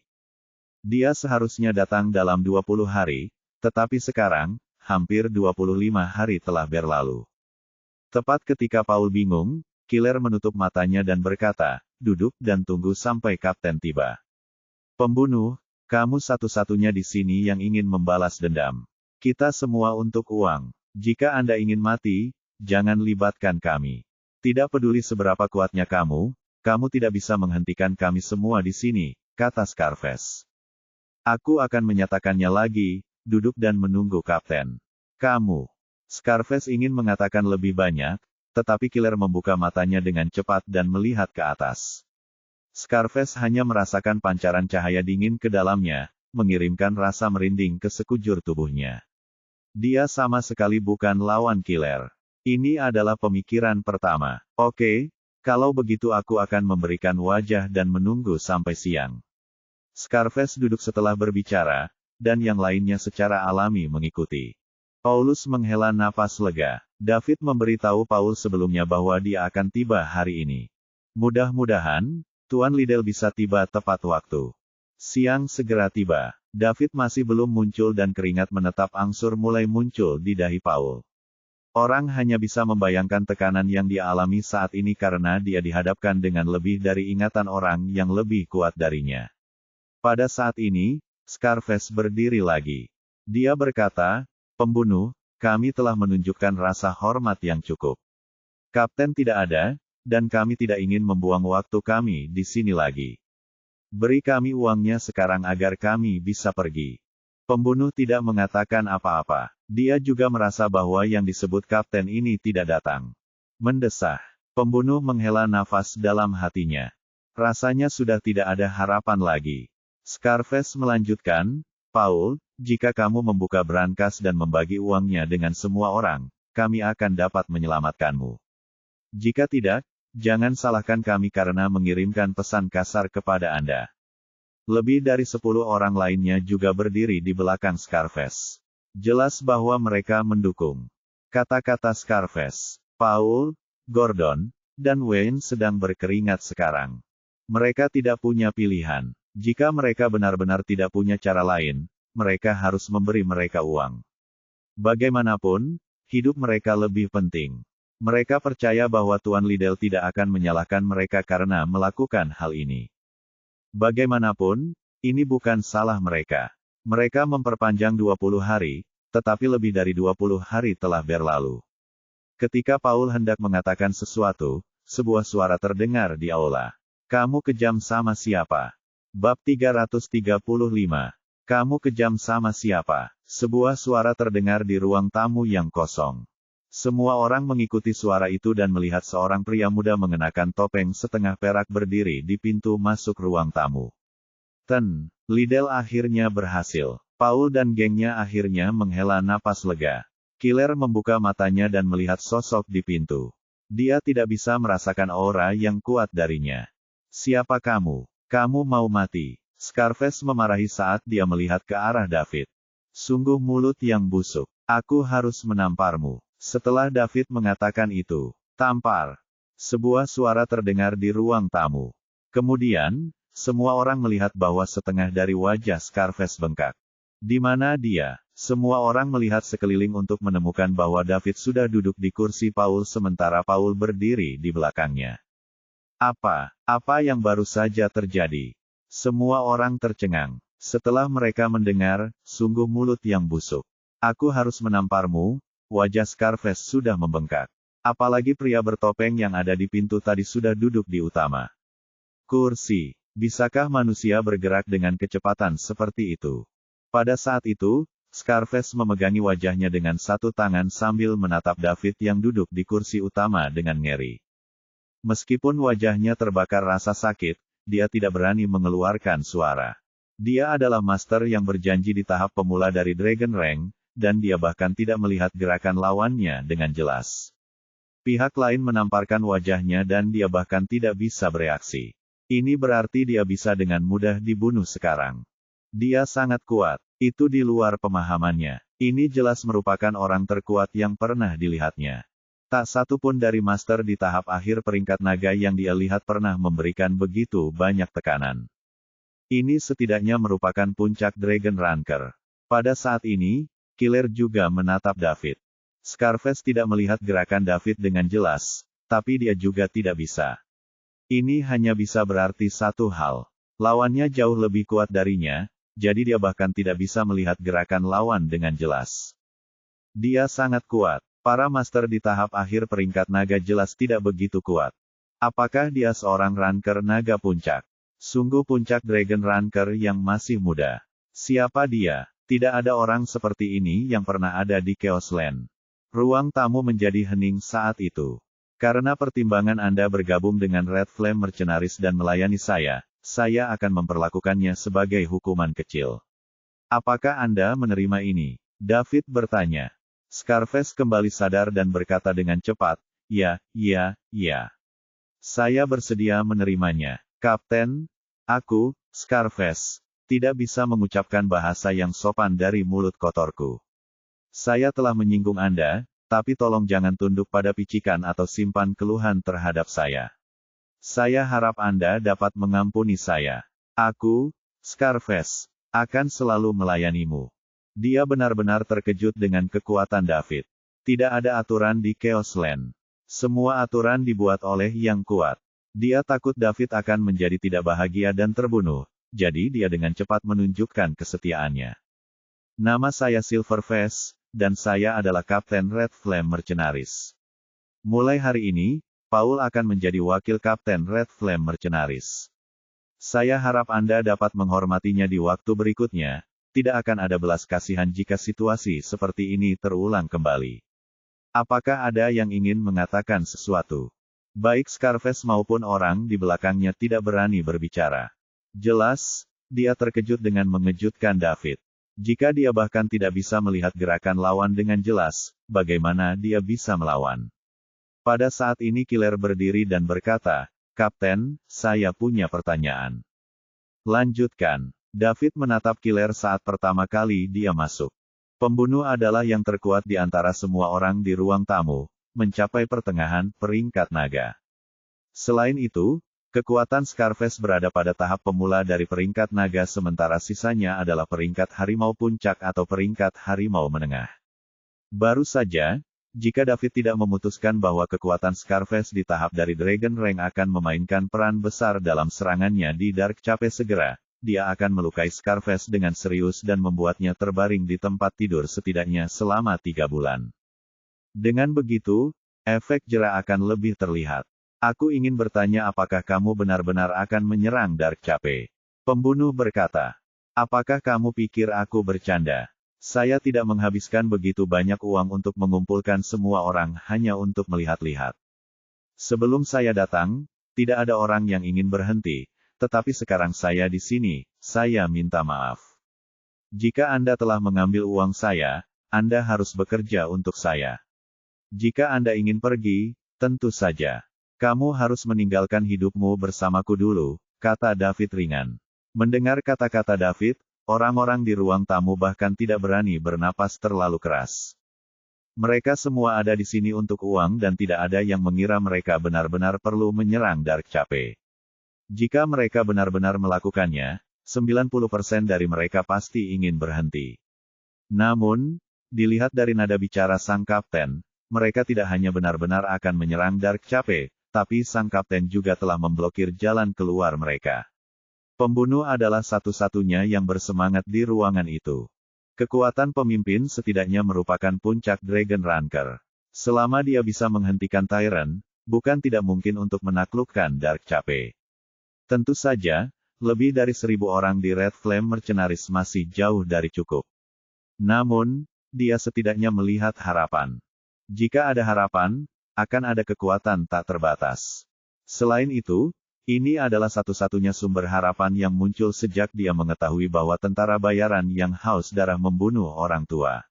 Dia seharusnya datang dalam 20 hari, tetapi sekarang, hampir 25 hari telah berlalu. Tepat ketika Paul bingung, Killer menutup matanya dan berkata, "Duduk dan tunggu sampai Kapten tiba." "Pembunuh, kamu satu-satunya di sini yang ingin membalas dendam. Kita semua untuk uang. Jika Anda ingin mati, jangan libatkan kami. Tidak peduli seberapa kuatnya kamu tidak bisa menghentikan kami semua di sini," kata Scarface. "Aku akan menyatakannya lagi, duduk dan menunggu Kapten." "Kamu." Scarface ingin mengatakan lebih banyak, tetapi Killer membuka matanya dengan cepat dan melihat ke atas. Scarface hanya merasakan pancaran cahaya dingin ke dalamnya, mengirimkan rasa merinding ke sekujur tubuhnya. Dia sama sekali bukan lawan Killer. Ini adalah pemikiran pertama. "Oke, kalau begitu aku akan memberikan wajah dan menunggu sampai siang." Scarface duduk setelah berbicara, dan yang lainnya secara alami mengikuti. Paulus menghela napas lega. David memberitahu Paul sebelumnya bahwa dia akan tiba hari ini. Mudah-mudahan, Tuan Liddell bisa tiba tepat waktu. Siang segera tiba. David masih belum muncul dan keringat menetap angsur mulai muncul di dahi Paul. Orang hanya bisa membayangkan tekanan yang dia alami saat ini karena dia dihadapkan dengan lebih dari ingatan orang yang lebih kuat darinya. Pada saat ini, Scarface berdiri lagi. Dia berkata, "Pembunuh, kami telah menunjukkan rasa hormat yang cukup. Kapten tidak ada, dan kami tidak ingin membuang waktu kami di sini lagi. Beri kami uangnya sekarang agar kami bisa pergi." Pembunuh tidak mengatakan apa-apa. Dia juga merasa bahwa yang disebut kapten ini tidak datang. Mendesah. Pembunuh menghela nafas dalam hatinya. Rasanya sudah tidak ada harapan lagi. Scarface melanjutkan, "Paul, jika kamu membuka brankas dan membagi uangnya dengan semua orang, kami akan dapat menyelamatkanmu. Jika tidak, jangan salahkan kami karena mengirimkan pesan kasar kepada Anda." Lebih dari 10 orang lainnya juga berdiri di belakang Scarface. Jelas bahwa mereka mendukung. Kata-kata Scarface, Paul, Gordon, dan Wayne sedang berkeringat sekarang. Mereka tidak punya pilihan. Jika mereka benar-benar tidak punya cara lain, mereka harus memberi mereka uang. Bagaimanapun, hidup mereka lebih penting. Mereka percaya bahwa Tuan Liddell tidak akan menyalahkan mereka karena melakukan hal ini. Bagaimanapun, ini bukan salah mereka. Mereka memperpanjang 20 hari, tetapi lebih dari 20 hari telah berlalu. Ketika Paul hendak mengatakan sesuatu, sebuah suara terdengar di aula. "Kamu kejam sama siapa?" Bab 335. "Kamu kejam sama siapa?" Sebuah suara terdengar di ruang tamu yang kosong. Semua orang mengikuti suara itu dan melihat seorang pria muda mengenakan topeng setengah perak berdiri di pintu masuk ruang tamu. Liddell akhirnya berhasil. Paul dan gengnya akhirnya menghela napas lega. Killer membuka matanya dan melihat sosok di pintu. Dia tidak bisa merasakan aura yang kuat darinya. "Siapa kamu? Kamu mau mati?" Scarface memarahi saat dia melihat ke arah David. "Sungguh mulut yang busuk. Aku harus menamparmu." Setelah David mengatakan itu, "Tampar." Sebuah suara terdengar di ruang tamu. Kemudian, semua orang melihat bahwa setengah dari wajah Scarface bengkak. Di mana dia? Semua orang melihat sekeliling untuk menemukan bahwa David sudah duduk di kursi Paul sementara Paul berdiri di belakangnya. Apa yang baru saja terjadi? Semua orang tercengang. Setelah mereka mendengar, sungguh mulut yang busuk. Aku harus menamparmu, wajah Scarface sudah membengkak. Apalagi pria bertopeng yang ada di pintu tadi sudah duduk di utama kursi. Bisakah manusia bergerak dengan kecepatan seperti itu? Pada saat itu, Scarface memegangi wajahnya dengan satu tangan sambil menatap David yang duduk di kursi utama dengan ngeri. Meskipun wajahnya terbakar rasa sakit, dia tidak berani mengeluarkan suara. Dia adalah master yang berjanji di tahap pemula dari Dragon Rank, dan dia bahkan tidak melihat gerakan lawannya dengan jelas. Pihak lain menamparkan wajahnya dan dia bahkan tidak bisa bereaksi. Ini berarti dia bisa dengan mudah dibunuh sekarang. Dia sangat kuat. Itu di luar pemahamannya. Ini jelas merupakan orang terkuat yang pernah dilihatnya. Tak satu pun dari master di tahap akhir peringkat naga yang dia lihat pernah memberikan begitu banyak tekanan. Ini setidaknya merupakan puncak Dragon Ranker. Pada saat ini, Killer juga menatap David. Scarface tidak melihat gerakan David dengan jelas, tapi dia juga tidak bisa. Ini hanya bisa berarti satu hal. Lawannya jauh lebih kuat darinya, jadi dia bahkan tidak bisa melihat gerakan lawan dengan jelas. Dia sangat kuat. Para master di tahap akhir peringkat naga jelas tidak begitu kuat. Apakah dia seorang ranker naga puncak? Sungguh puncak Dragon Ranker yang masih muda. Siapa dia? Tidak ada orang seperti ini yang pernah ada di Chaos Land. Ruang tamu menjadi hening saat itu. Karena pertimbangan Anda bergabung dengan Red Flame Mercenaries dan melayani saya akan memperlakukannya sebagai hukuman kecil. Apakah Anda menerima ini? David bertanya. Scarface kembali sadar dan berkata dengan cepat, ya. Saya bersedia menerimanya. Kapten, aku, Scarface, tidak bisa mengucapkan bahasa yang sopan dari mulut kotorku. Saya telah menyinggung Anda, tapi tolong jangan tunduk pada picikan atau simpan keluhan terhadap saya. Saya harap Anda dapat mengampuni saya. Aku, Scarface, akan selalu melayanimu. Dia benar-benar terkejut dengan kekuatan David. Tidak ada aturan di Chaos Land. Semua aturan dibuat oleh yang kuat. Dia takut David akan menjadi tidak bahagia dan terbunuh, jadi dia dengan cepat menunjukkan kesetiaannya. Nama saya Silverface, dan saya adalah Kapten Red Flame Mercenaries. Mulai hari ini, Paul akan menjadi wakil Kapten Red Flame Mercenaries. Saya harap Anda dapat menghormatinya di waktu berikutnya, tidak akan ada belas kasihan jika situasi seperti ini terulang kembali. Apakah ada yang ingin mengatakan sesuatu? Baik Scarface maupun orang di belakangnya tidak berani berbicara. Jelas, dia terkejut dengan mengejutkan David. Jika dia bahkan tidak bisa melihat gerakan lawan dengan jelas, bagaimana dia bisa melawan? Pada saat ini Killer berdiri dan berkata, Kapten, saya punya pertanyaan. Lanjutkan. David menatap Killer saat pertama kali dia masuk. Pembunuh adalah yang terkuat di antara semua orang di ruang tamu, mencapai pertengahan peringkat naga. Selain itu, kekuatan Scarface berada pada tahap pemula dari peringkat naga sementara sisanya adalah peringkat harimau puncak atau peringkat harimau menengah. Baru saja, jika David tidak memutuskan bahwa kekuatan Scarface di tahap dari Dragon Rank akan memainkan peran besar dalam serangannya di Dark Cape segera, dia akan melukai Scarface dengan serius dan membuatnya terbaring di tempat tidur setidaknya selama 3 bulan. Dengan begitu, efek jera akan lebih terlihat. Aku ingin bertanya apakah kamu benar-benar akan menyerang Dark Cape? Pembunuh berkata. Apakah kamu pikir aku bercanda? Saya tidak menghabiskan begitu banyak uang untuk mengumpulkan semua orang hanya untuk melihat-lihat. Sebelum saya datang, tidak ada orang yang ingin berhenti, tetapi sekarang saya di sini, saya minta maaf. Jika Anda telah mengambil uang saya, Anda harus bekerja untuk saya. Jika Anda ingin pergi, tentu saja. Kamu harus meninggalkan hidupmu bersamaku dulu, kata David ringan. Mendengar kata-kata David, orang-orang di ruang tamu bahkan tidak berani bernapas terlalu keras. Mereka semua ada di sini untuk uang dan tidak ada yang mengira mereka benar-benar perlu menyerang Dark Cafe. Jika mereka benar-benar melakukannya, 90% dari mereka pasti ingin berhenti. Namun, dilihat dari nada bicara sang kapten, mereka tidak hanya benar-benar akan menyerang Dark Cafe, tapi sang kapten juga telah memblokir jalan keluar mereka. Pembunuh adalah satu-satunya yang bersemangat di ruangan itu. Kekuatan pemimpin setidaknya merupakan puncak Dragon Ranker. Selama dia bisa menghentikan Tyrant, bukan tidak mungkin untuk menaklukkan Dark Cafe. Tentu saja, lebih dari 1.000 orang di Red Flame Mercenaries masih jauh dari cukup. Namun, dia setidaknya melihat harapan. Jika ada harapan, akan ada kekuatan tak terbatas. Selain itu, ini adalah satu-satunya sumber harapan yang muncul sejak dia mengetahui bahwa tentara bayaran yang haus darah membunuh orang tua.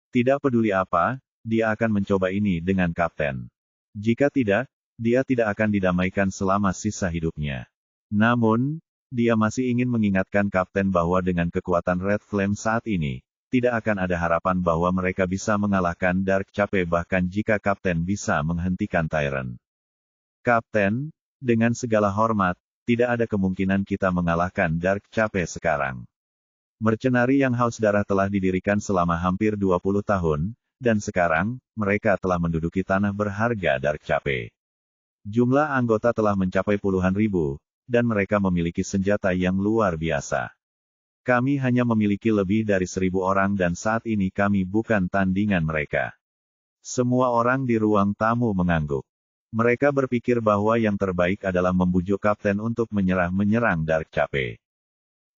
Tidak peduli apa, dia akan mencoba ini dengan kapten. Jika tidak, dia tidak akan didamaikan selama sisa hidupnya. Namun, dia masih ingin mengingatkan kapten bahwa dengan kekuatan Red Flame saat ini, tidak akan ada harapan bahwa mereka bisa mengalahkan Dark Cafe bahkan jika kapten bisa menghentikan Tyrant. Kapten, dengan segala hormat, tidak ada kemungkinan kita mengalahkan Dark Cafe sekarang. Mercenari yang haus darah telah didirikan selama hampir 20 tahun, dan sekarang, mereka telah menduduki tanah berharga Dark Cafe. Jumlah anggota telah mencapai puluhan ribu, dan mereka memiliki senjata yang luar biasa. Kami hanya memiliki lebih dari 1.000 orang dan saat ini kami bukan tandingan mereka. Semua orang di ruang tamu mengangguk. Mereka berpikir bahwa yang terbaik adalah membujuk kapten untuk menyerang Dark Cafe.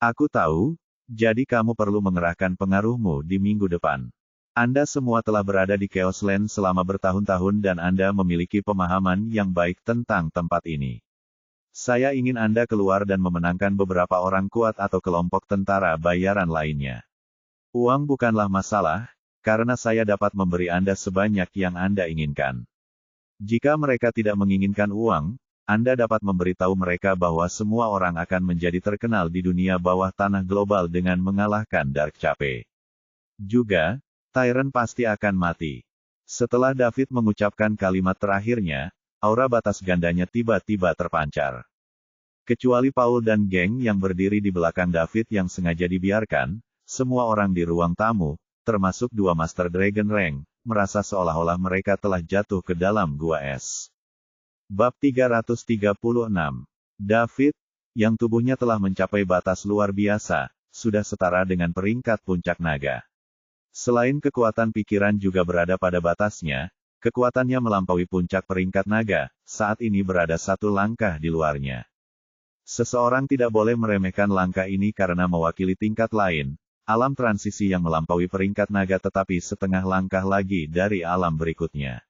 Aku tahu, jadi kamu perlu mengerahkan pengaruhmu di minggu depan. Anda semua telah berada di Chaos Land selama bertahun-tahun dan Anda memiliki pemahaman yang baik tentang tempat ini. Saya ingin Anda keluar dan memenangkan beberapa orang kuat atau kelompok tentara bayaran lainnya. Uang bukanlah masalah, karena saya dapat memberi Anda sebanyak yang Anda inginkan. Jika mereka tidak menginginkan uang, Anda dapat memberitahu mereka bahwa semua orang akan menjadi terkenal di dunia bawah tanah global dengan mengalahkan Dark Cafe. Juga, Tyrant pasti akan mati. Setelah David mengucapkan kalimat terakhirnya, aura batas gandanya tiba-tiba terpancar. Kecuali Paul dan geng yang berdiri di belakang David yang sengaja dibiarkan, semua orang di ruang tamu, termasuk 2 Master Dragon Rank, merasa seolah-olah mereka telah jatuh ke dalam gua es. Bab 336. David, yang tubuhnya telah mencapai batas luar biasa, sudah setara dengan peringkat puncak naga. Selain kekuatan pikiran juga berada pada batasnya, kekuatannya melampaui puncak peringkat naga, saat ini berada 1 langkah di luarnya. Seseorang tidak boleh meremehkan langkah ini karena mewakili tingkat lain, alam transisi yang melampaui peringkat naga tetapi setengah langkah lagi dari alam berikutnya.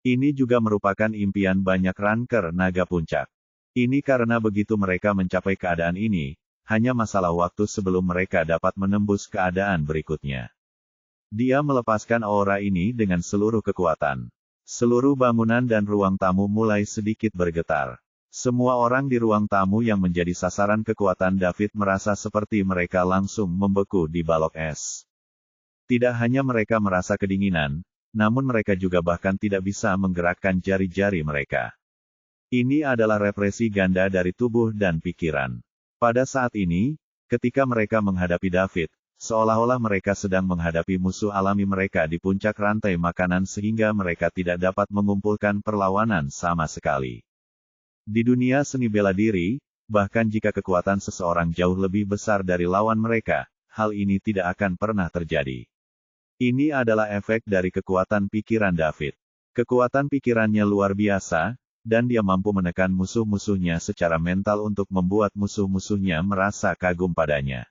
Ini juga merupakan impian banyak ranker naga puncak. Ini karena begitu mereka mencapai keadaan ini, hanya masalah waktu sebelum mereka dapat menembus keadaan berikutnya. Dia melepaskan aura ini dengan seluruh kekuatan. Seluruh bangunan dan ruang tamu mulai sedikit bergetar. Semua orang di ruang tamu yang menjadi sasaran kekuatan David merasa seperti mereka langsung membeku di balok es. Tidak hanya mereka merasa kedinginan, namun mereka juga bahkan tidak bisa menggerakkan jari-jari mereka. Ini adalah represi ganda dari tubuh dan pikiran. Pada saat ini, ketika mereka menghadapi David, seolah-olah mereka sedang menghadapi musuh alami mereka di puncak rantai makanan sehingga mereka tidak dapat mengumpulkan perlawanan sama sekali. Di dunia seni bela diri, bahkan jika kekuatan seseorang jauh lebih besar dari lawan mereka, hal ini tidak akan pernah terjadi. Ini adalah efek dari kekuatan pikiran David. Kekuatan pikirannya luar biasa, dan dia mampu menekan musuh-musuhnya secara mental untuk membuat musuh-musuhnya merasa kagum padanya.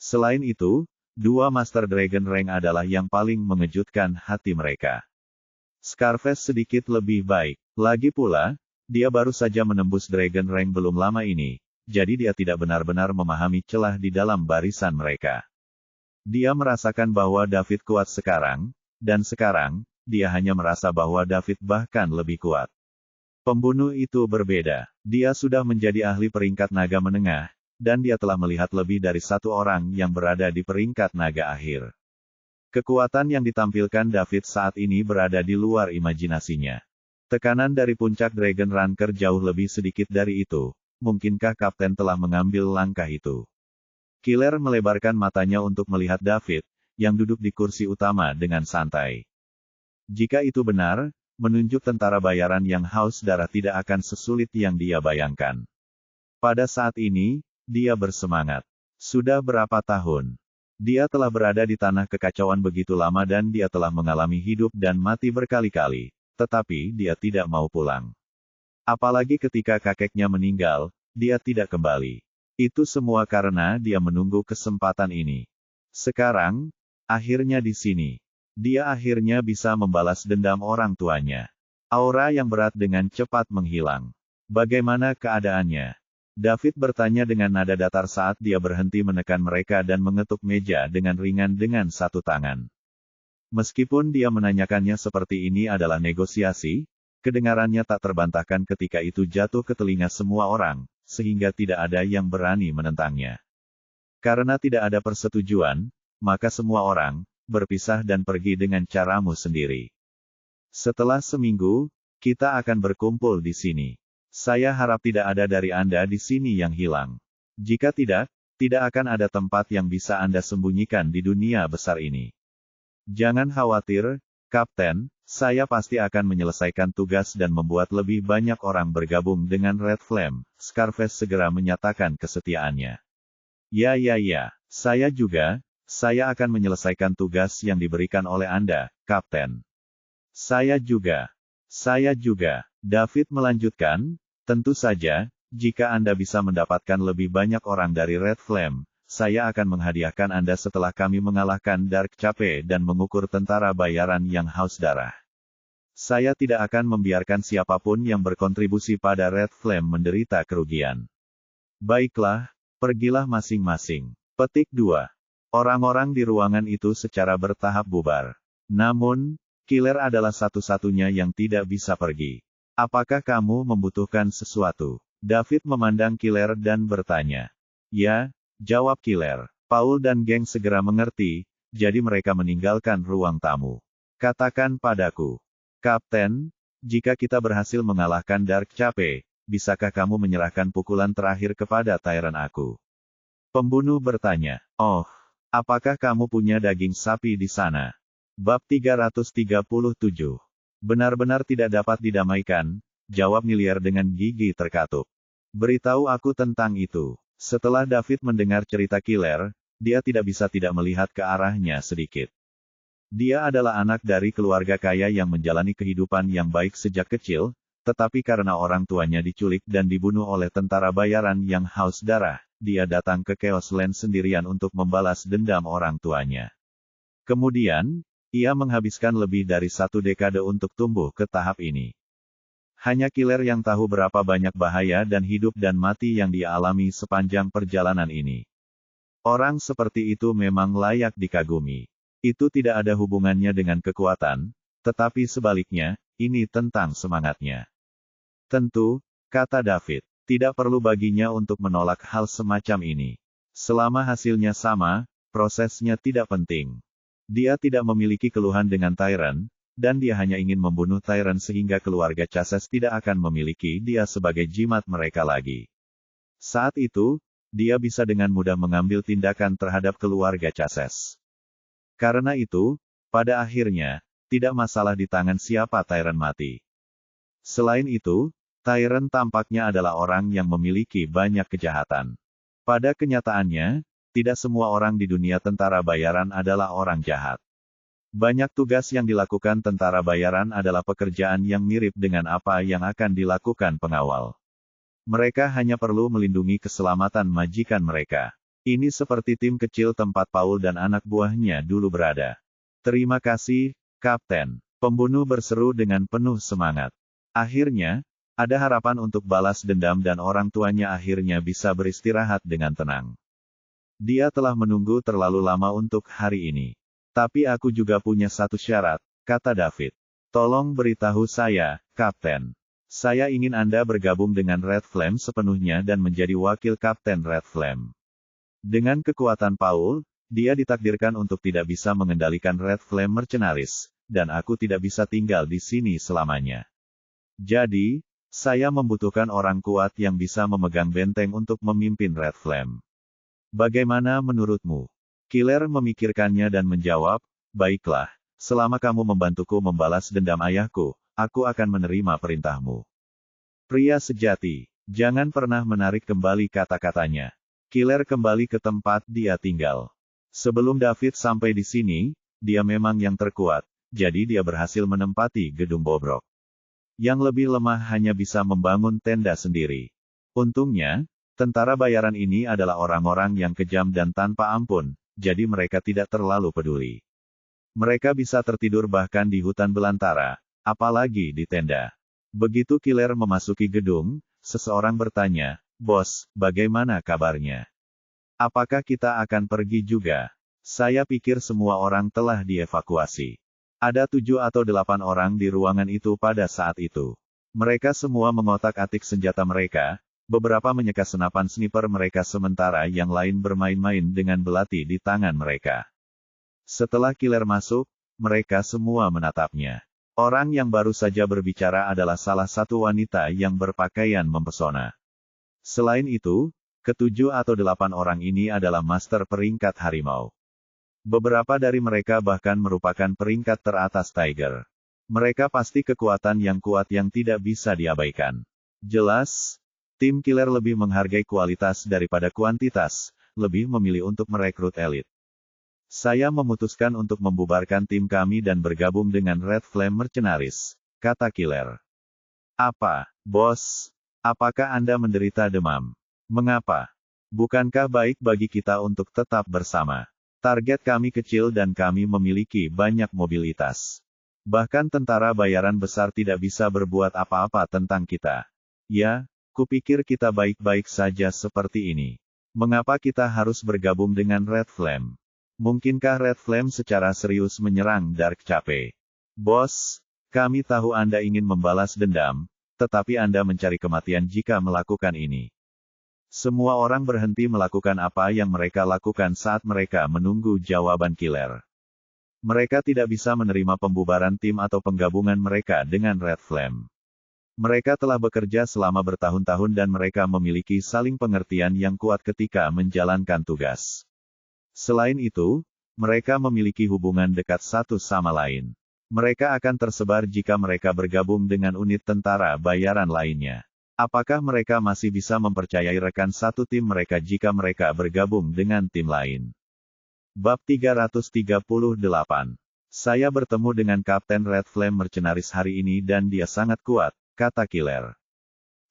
Selain itu, 2 Master Dragon Rank adalah yang paling mengejutkan hati mereka. Scarface sedikit lebih baik. Lagi pula, dia baru saja menembus Dragon Rank belum lama ini, jadi dia tidak benar-benar memahami celah di dalam barisan mereka. Dia merasakan bahwa David kuat sekarang, dan sekarang, dia hanya merasa bahwa David bahkan lebih kuat. Pembunuh itu berbeda. Dia sudah menjadi ahli peringkat naga menengah, dan dia telah melihat lebih dari 1 orang yang berada di peringkat naga akhir. Kekuatan yang ditampilkan David saat ini berada di luar imajinasinya. Tekanan dari puncak Dragon Ranker jauh lebih sedikit dari itu. Mungkinkah Kapten telah mengambil langkah itu? Killer melebarkan matanya untuk melihat David, yang duduk di kursi utama dengan santai. Jika itu benar, menunjuk tentara bayaran yang haus darah tidak akan sesulit yang dia bayangkan. Pada saat ini, dia bersemangat. Sudah berapa tahun? Dia telah berada di tanah kekacauan begitu lama dan dia telah mengalami hidup dan mati berkali-kali, tetapi dia tidak mau pulang. Apalagi ketika kakeknya meninggal, dia tidak kembali. Itu semua karena dia menunggu kesempatan ini. Sekarang, akhirnya di sini, dia akhirnya bisa membalas dendam orang tuanya. Aura yang berat dengan cepat menghilang. Bagaimana keadaannya? David bertanya dengan nada datar saat dia berhenti menekan mereka dan mengetuk meja dengan ringan dengan satu tangan. Meskipun dia menanyakannya seperti ini adalah negosiasi, kedengarannya tak terbantahkan ketika itu jatuh ke telinga semua orang, sehingga tidak ada yang berani menentangnya. Karena tidak ada persetujuan, maka semua orang berpisah dan pergi dengan caramu sendiri. Setelah seminggu, kita akan berkumpul di sini. Saya harap tidak ada dari Anda di sini yang hilang. Jika tidak, tidak akan ada tempat yang bisa Anda sembunyikan di dunia besar ini. Jangan khawatir, Kapten, saya pasti akan menyelesaikan tugas dan membuat lebih banyak orang bergabung dengan Red Flame. Scarface segera menyatakan kesetiaannya. Ya, saya juga, saya akan menyelesaikan tugas yang diberikan oleh Anda, Kapten. Saya juga, David melanjutkan. Tentu saja, jika Anda bisa mendapatkan lebih banyak orang dari Red Flame, saya akan menghadiahkan Anda setelah kami mengalahkan Dark Cape dan mengukur tentara bayaran yang haus darah. Saya tidak akan membiarkan siapapun yang berkontribusi pada Red Flame menderita kerugian. Baiklah, pergilah masing-masing. Petik 2. Orang-orang di ruangan itu secara bertahap bubar. Namun, Killer adalah satu-satunya yang tidak bisa pergi. Apakah kamu membutuhkan sesuatu? David memandang Killer dan bertanya. Ya, jawab Killer. Paul dan geng segera mengerti, jadi mereka meninggalkan ruang tamu. Katakan padaku, Kapten, jika kita berhasil mengalahkan Dark Cape, bisakah kamu menyerahkan pukulan terakhir kepada Tyrant aku? Pembunuh bertanya. Oh, apakah kamu punya daging sapi di sana? Bab 337. Benar-benar tidak dapat didamaikan, jawab Miliar dengan gigi terkatup. Beritahu aku tentang itu. Setelah David mendengar cerita Killer, dia tidak bisa tidak melihat ke arahnya sedikit. Dia adalah anak dari keluarga kaya yang menjalani kehidupan yang baik sejak kecil, tetapi karena orang tuanya diculik dan dibunuh oleh tentara bayaran yang haus darah, dia datang ke Chaos Land sendirian untuk membalas dendam orang tuanya. Kemudian, ia menghabiskan lebih dari 1 dekade untuk tumbuh ke tahap ini. Hanya Killer yang tahu berapa banyak bahaya dan hidup dan mati yang dia alami sepanjang perjalanan ini. Orang seperti itu memang layak dikagumi. Itu tidak ada hubungannya dengan kekuatan, tetapi sebaliknya, ini tentang semangatnya. Tentu, kata David, tidak perlu baginya untuk menolak hal semacam ini. Selama hasilnya sama, prosesnya tidak penting. Dia tidak memiliki keluhan dengan Tyrant, dan dia hanya ingin membunuh Tyrant sehingga keluarga Chasez tidak akan memiliki dia sebagai jimat mereka lagi. Saat itu, dia bisa dengan mudah mengambil tindakan terhadap keluarga Chasez. Karena itu, pada akhirnya, tidak masalah di tangan siapa Tyrant mati. Selain itu, Tyrant tampaknya adalah orang yang memiliki banyak kejahatan. Pada kenyataannya, tidak semua orang di dunia tentara bayaran adalah orang jahat. Banyak tugas yang dilakukan tentara bayaran adalah pekerjaan yang mirip dengan apa yang akan dilakukan pengawal. Mereka hanya perlu melindungi keselamatan majikan mereka. Ini seperti tim kecil tempat Paul dan anak buahnya dulu berada. Terima kasih, Kapten. Pembunuh berseru dengan penuh semangat. Akhirnya, ada harapan untuk balas dendam dan orang tuanya akhirnya bisa beristirahat dengan tenang. Dia telah menunggu terlalu lama untuk hari ini. Tapi aku juga punya satu syarat, kata David. Tolong beritahu saya, Kapten. Saya ingin Anda bergabung dengan Red Flame sepenuhnya dan menjadi wakil Kapten Red Flame. Dengan kekuatan Paul, Dia ditakdirkan untuk tidak bisa mengendalikan Red Flame Mercenaries, dan aku tidak bisa tinggal di sini selamanya. Jadi, saya membutuhkan orang kuat yang bisa memegang benteng untuk memimpin Red Flame. Bagaimana menurutmu? Killer memikirkannya dan menjawab, baiklah, selama kamu membantuku membalas dendam ayahku, aku akan menerima perintahmu. Pria sejati, jangan pernah menarik kembali kata-katanya. Killer kembali ke tempat dia tinggal. Sebelum David sampai di sini, dia memang yang terkuat, jadi dia berhasil menempati gedung bobrok. Yang lebih lemah hanya bisa membangun tenda sendiri. Untungnya, tentara bayaran ini adalah orang-orang yang kejam dan tanpa ampun, jadi mereka tidak terlalu peduli. Mereka bisa tertidur bahkan di hutan belantara, apalagi di tenda. Begitu Killer memasuki gedung, seseorang bertanya, "Bos, bagaimana kabarnya? Apakah kita akan pergi juga?" Saya pikir semua orang telah dievakuasi. Ada 7 atau 8 orang di ruangan itu pada saat itu. Mereka semua mengotak-atik senjata mereka, beberapa menyeka senapan sniper mereka sementara yang lain bermain-main dengan belati di tangan mereka. Setelah Killer masuk, mereka semua menatapnya. Orang yang baru saja berbicara adalah salah satu wanita yang berpakaian mempesona. Selain itu, ke-7 atau 8 orang ini adalah master peringkat harimau. Beberapa dari mereka bahkan merupakan peringkat teratas Tiger. Mereka pasti kekuatan yang kuat yang tidak bisa diabaikan. Jelas, tim Killer lebih menghargai kualitas daripada kuantitas, lebih memilih untuk merekrut elit. Saya memutuskan untuk membubarkan tim kami dan bergabung dengan Red Flame Mercenaries, kata Killer. Apa, bos? Apakah Anda menderita demam? Mengapa? Bukankah baik bagi kita untuk tetap bersama? Target kami kecil dan kami memiliki banyak mobilitas. Bahkan tentara bayaran besar tidak bisa berbuat apa-apa tentang kita. Ya, kupikir kita baik-baik saja seperti ini. Mengapa kita harus bergabung dengan Red Flame? Mungkinkah Red Flame secara serius menyerang Dark Cape? Bos, kami tahu Anda ingin membalas dendam, tetapi Anda mencari kematian jika melakukan ini. Semua orang berhenti melakukan apa yang mereka lakukan saat mereka menunggu jawaban Killer. Mereka tidak bisa menerima pembubaran tim atau penggabungan mereka dengan Red Flame. Mereka telah bekerja selama bertahun-tahun dan mereka memiliki saling pengertian yang kuat ketika menjalankan tugas. Selain itu, mereka memiliki hubungan dekat satu sama lain. Mereka akan tersebar jika mereka bergabung dengan unit tentara bayaran lainnya. Apakah mereka masih bisa mempercayai rekan satu tim mereka jika mereka bergabung dengan tim lain? Bab 338. Saya bertemu dengan Kapten Red Flame Mercenaries hari ini dan dia sangat kuat, kata Killer.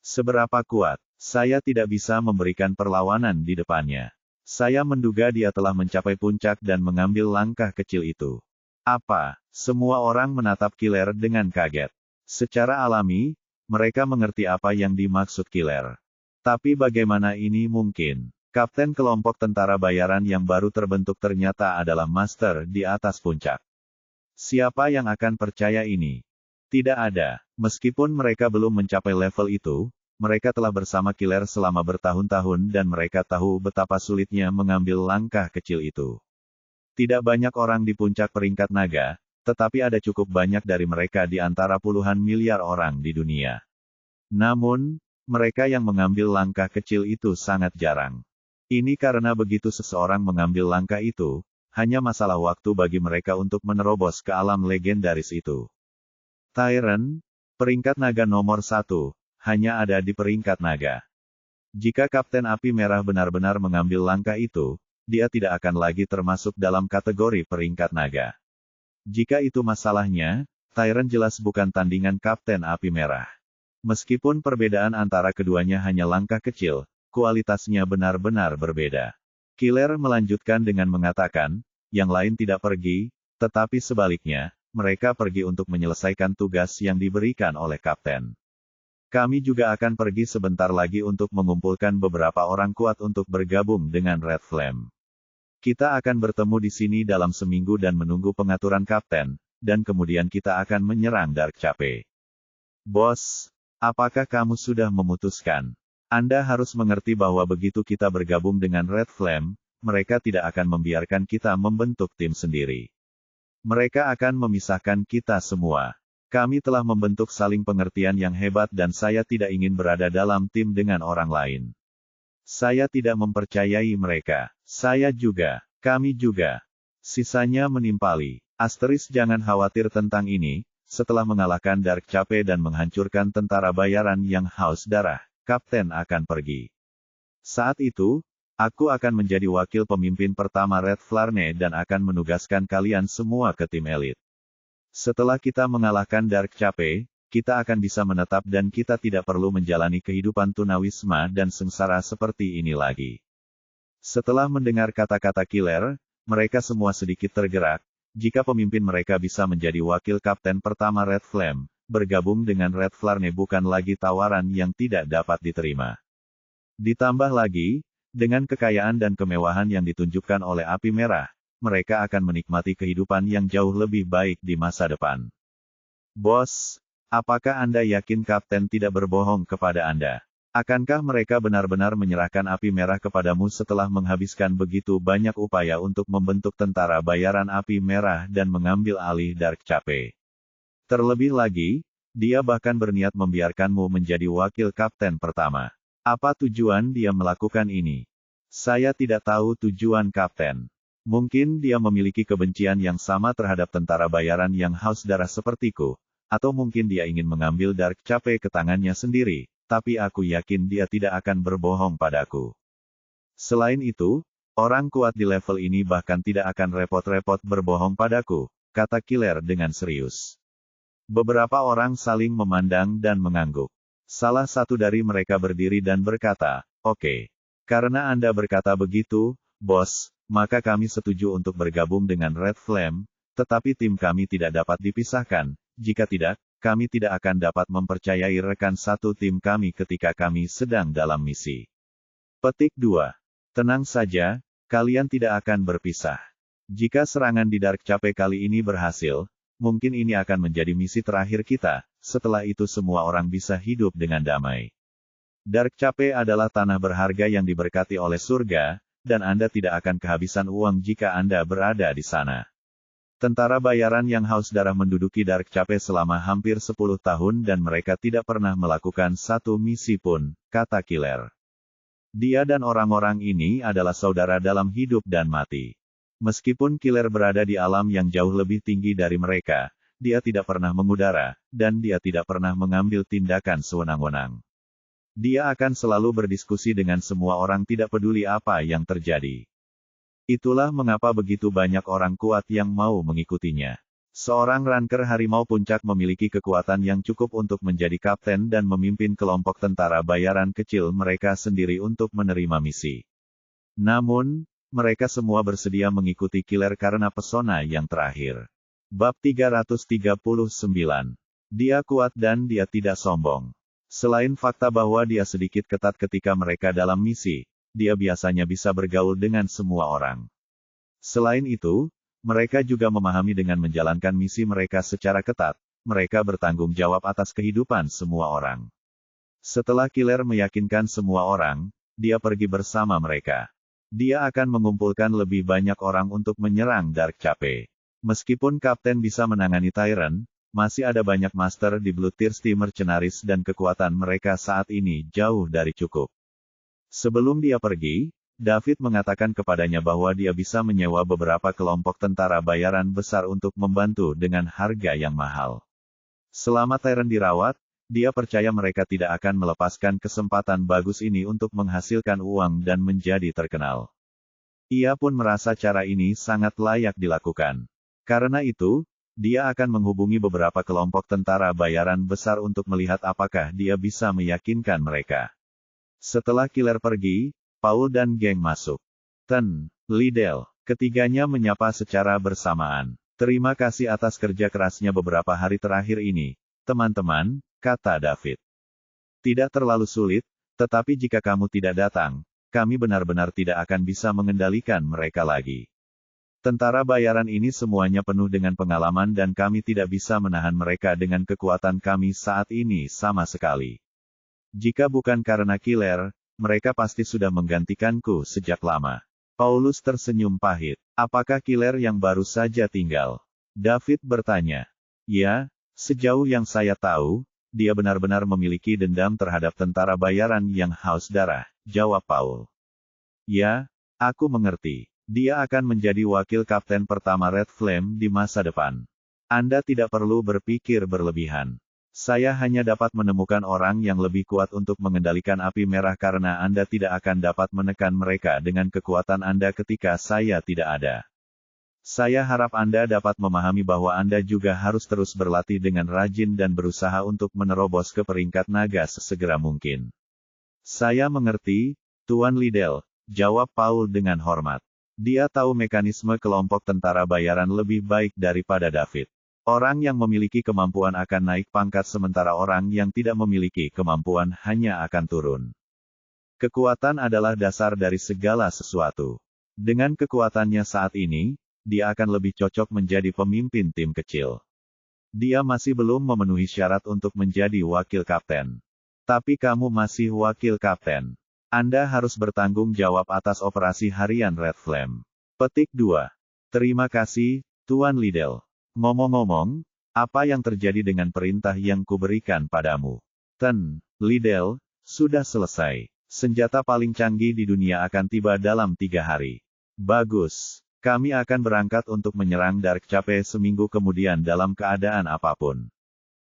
Seberapa kuat? Saya tidak bisa memberikan perlawanan di depannya. Saya menduga dia telah mencapai puncak dan mengambil langkah kecil itu. Apa? Semua orang menatap Killer dengan kaget. Secara alami, mereka mengerti apa yang dimaksud Killer. Tapi bagaimana ini mungkin? Kapten kelompok tentara bayaran yang baru terbentuk ternyata adalah master di atas puncak. Siapa yang akan percaya ini? Tidak ada. Meskipun mereka belum mencapai level itu, mereka telah bersama Killer selama bertahun-tahun dan mereka tahu betapa sulitnya mengambil langkah kecil itu. Tidak banyak orang di puncak peringkat naga, tetapi ada cukup banyak dari mereka di antara puluhan miliar orang di dunia. Namun, mereka yang mengambil langkah kecil itu sangat jarang. Ini karena begitu seseorang mengambil langkah itu, hanya masalah waktu bagi mereka untuk menerobos ke alam legendaris itu. Tyrant, peringkat naga nomor 1, hanya ada di peringkat naga. Jika Kapten Api Merah benar-benar mengambil langkah itu, dia tidak akan lagi termasuk dalam kategori peringkat naga. Jika itu masalahnya, Tyrant jelas bukan tandingan Kapten Api Merah. Meskipun perbedaan antara keduanya hanya langkah kecil, kualitasnya benar-benar berbeda. Killer melanjutkan dengan mengatakan, yang lain tidak pergi, tetapi sebaliknya, mereka pergi untuk menyelesaikan tugas yang diberikan oleh Kapten. Kami juga akan pergi sebentar lagi untuk mengumpulkan beberapa orang kuat untuk bergabung dengan Red Flame. Kita akan bertemu di sini dalam seminggu dan menunggu pengaturan Kapten, dan kemudian kita akan menyerang Dark Cape. Bos, apakah kamu sudah memutuskan? Anda harus mengerti bahwa begitu kita bergabung dengan Red Flame, mereka tidak akan membiarkan kita membentuk tim sendiri. Mereka akan memisahkan kita semua. Kami telah membentuk saling pengertian yang hebat dan saya tidak ingin berada dalam tim dengan orang lain. Saya tidak mempercayai mereka. Saya juga. Kami juga. Sisanya menimpali. Jangan khawatir tentang ini, setelah mengalahkan Dark Cape dan menghancurkan tentara bayaran yang haus darah, Kapten akan pergi. Saat itu, aku akan menjadi wakil pemimpin pertama Red Flarne dan akan menugaskan kalian semua ke tim elit. Setelah kita mengalahkan Dark Cape, kita akan bisa menetap dan kita tidak perlu menjalani kehidupan tunawisma dan sengsara seperti ini lagi. Setelah mendengar kata-kata Killer, mereka semua sedikit tergerak. Jika pemimpin mereka bisa menjadi wakil kapten pertama Red Flame, bergabung dengan Red Flarne bukan lagi tawaran yang tidak dapat diterima. Ditambah lagi, dengan kekayaan dan kemewahan yang ditunjukkan oleh Api Merah, mereka akan menikmati kehidupan yang jauh lebih baik di masa depan. Bos, apakah Anda yakin Kapten tidak berbohong kepada Anda? Akankah mereka benar-benar menyerahkan Api Merah kepadamu setelah menghabiskan begitu banyak upaya untuk membentuk tentara bayaran Api Merah dan mengambil alih Dark Cape? Terlebih lagi, dia bahkan berniat membiarkanmu menjadi wakil kapten pertama. Apa tujuan dia melakukan ini? Saya tidak tahu tujuan kapten. Mungkin dia memiliki kebencian yang sama terhadap tentara bayaran yang haus darah sepertiku, atau mungkin dia ingin mengambil Dark Cape ke tangannya sendiri. Tapi aku yakin dia tidak akan berbohong padaku. Selain itu, orang kuat di level ini bahkan tidak akan repot-repot berbohong padaku, kata Killer dengan serius. Beberapa orang saling memandang dan mengangguk. Salah satu dari mereka berdiri dan berkata, "Oke. Karena Anda berkata begitu, bos, maka kami setuju untuk bergabung dengan Red Flame, tetapi tim kami tidak dapat dipisahkan, jika tidak, kami tidak akan dapat mempercayai rekan satu tim kami ketika kami sedang dalam misi." Petik 2. Tenang saja, kalian tidak akan berpisah. Jika serangan di Dark Cape kali ini berhasil, mungkin ini akan menjadi misi terakhir kita, setelah itu semua orang bisa hidup dengan damai. Dark Cape adalah tanah berharga yang diberkati oleh surga, dan Anda tidak akan kehabisan uang jika Anda berada di sana. Tentara bayaran yang haus darah menduduki Dark Cape selama hampir 10 tahun dan mereka tidak pernah melakukan satu misi pun, kata Killer. Dia dan orang-orang ini adalah saudara dalam hidup dan mati. Meskipun Killer berada di alam yang jauh lebih tinggi dari mereka, dia tidak pernah mengudara, dan dia tidak pernah mengambil tindakan sewenang-wenang. Dia akan selalu berdiskusi dengan semua orang tidak peduli apa yang terjadi. Itulah mengapa begitu banyak orang kuat yang mau mengikutinya. Seorang ranker harimau puncak memiliki kekuatan yang cukup untuk menjadi kapten dan memimpin kelompok tentara bayaran kecil mereka sendiri untuk menerima misi. Namun, mereka semua bersedia mengikuti Killer karena pesona yang terakhir. Bab 339. Dia kuat dan dia tidak sombong. Selain fakta bahwa dia sedikit ketat ketika mereka dalam misi, dia biasanya bisa bergaul dengan semua orang. Selain itu, mereka juga memahami dengan menjalankan misi mereka secara ketat, mereka bertanggung jawab atas kehidupan semua orang. Setelah Killer meyakinkan semua orang, dia pergi bersama mereka. Dia akan mengumpulkan lebih banyak orang untuk menyerang Dark Cape. Meskipun Kapten bisa menangani Tyrant, masih ada banyak master di Bloodthirsty Mercenaries dan kekuatan mereka saat ini jauh dari cukup. Sebelum dia pergi, David mengatakan kepadanya bahwa dia bisa menyewa beberapa kelompok tentara bayaran besar untuk membantu dengan harga yang mahal. Selama Tyrant dirawat, dia percaya mereka tidak akan melepaskan kesempatan bagus ini untuk menghasilkan uang dan menjadi terkenal. Ia pun merasa cara ini sangat layak dilakukan. Karena itu, dia akan menghubungi beberapa kelompok tentara bayaran besar untuk melihat apakah dia bisa meyakinkan mereka. Setelah Killer pergi, Paul dan geng masuk. Liddell, ketiganya menyapa secara bersamaan. Terima kasih atas kerja kerasnya beberapa hari terakhir ini, teman-teman, kata David. Tidak terlalu sulit, tetapi jika kamu tidak datang, kami benar-benar tidak akan bisa mengendalikan mereka lagi. Tentara bayaran ini semuanya penuh dengan pengalaman dan kami tidak bisa menahan mereka dengan kekuatan kami saat ini sama sekali. Jika bukan karena Killer, mereka pasti sudah menggantikanku sejak lama. Paulus tersenyum pahit. Apakah killer yang baru saja tinggal? David bertanya. Ya, sejauh yang saya tahu, dia benar-benar memiliki dendam terhadap tentara bayaran yang haus darah, jawab Paul. Ya, aku mengerti. Dia akan menjadi wakil kapten pertama Red Flame di masa depan. Anda tidak perlu berpikir berlebihan. Saya hanya dapat menemukan orang yang lebih kuat untuk mengendalikan api merah karena Anda tidak akan dapat menekan mereka dengan kekuatan Anda ketika saya tidak ada. Saya harap Anda dapat memahami bahwa Anda juga harus terus berlatih dengan rajin dan berusaha untuk menerobos ke peringkat naga sesegera mungkin. Saya mengerti, Tuan Liddell, jawab Paul dengan hormat. Dia tahu mekanisme kelompok tentara bayaran lebih baik daripada David. Orang yang memiliki kemampuan akan naik pangkat sementara orang yang tidak memiliki kemampuan hanya akan turun. Kekuatan adalah dasar dari segala sesuatu. Dengan kekuatannya saat ini, dia akan lebih cocok menjadi pemimpin tim kecil. Dia masih belum memenuhi syarat untuk menjadi wakil kapten. Tapi kamu masih wakil kapten. Anda harus bertanggung jawab atas operasi harian Red Flame. Petik 2. Terima kasih, Tuan Liddell. Ngomong-ngomong, apa yang terjadi dengan perintah yang kuberikan padamu? Liddell, sudah selesai. Senjata paling canggih di dunia akan tiba dalam 3 hari. Bagus. Kami akan berangkat untuk menyerang Darkcape seminggu kemudian dalam keadaan apapun.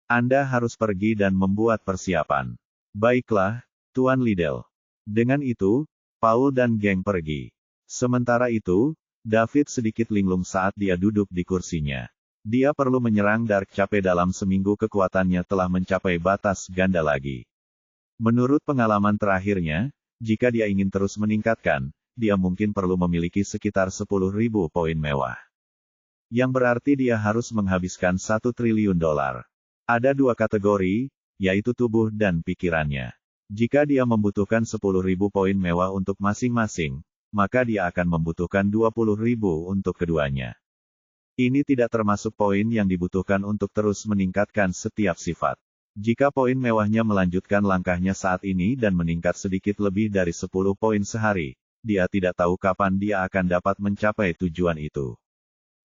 Anda harus pergi dan membuat persiapan. Baiklah, Tuan Liddell. Dengan itu, Paul dan geng pergi. Sementara itu, David sedikit linglung saat dia duduk di kursinya. Dia perlu menyerang Darkcape dalam seminggu kekuatannya telah mencapai batas ganda lagi. Menurut pengalaman terakhirnya, jika dia ingin terus meningkatkan, dia mungkin perlu memiliki sekitar 10.000 poin mewah. Yang berarti dia harus menghabiskan $1 triliun. Ada 2 kategori, yaitu tubuh dan pikirannya. Jika dia membutuhkan 10.000 poin mewah untuk masing-masing, maka dia akan membutuhkan 20.000 untuk keduanya. Ini tidak termasuk poin yang dibutuhkan untuk terus meningkatkan setiap sifat. Jika poin mewahnya melanjutkan langkahnya saat ini dan meningkat sedikit lebih dari 10 poin sehari, dia tidak tahu kapan dia akan dapat mencapai tujuan itu.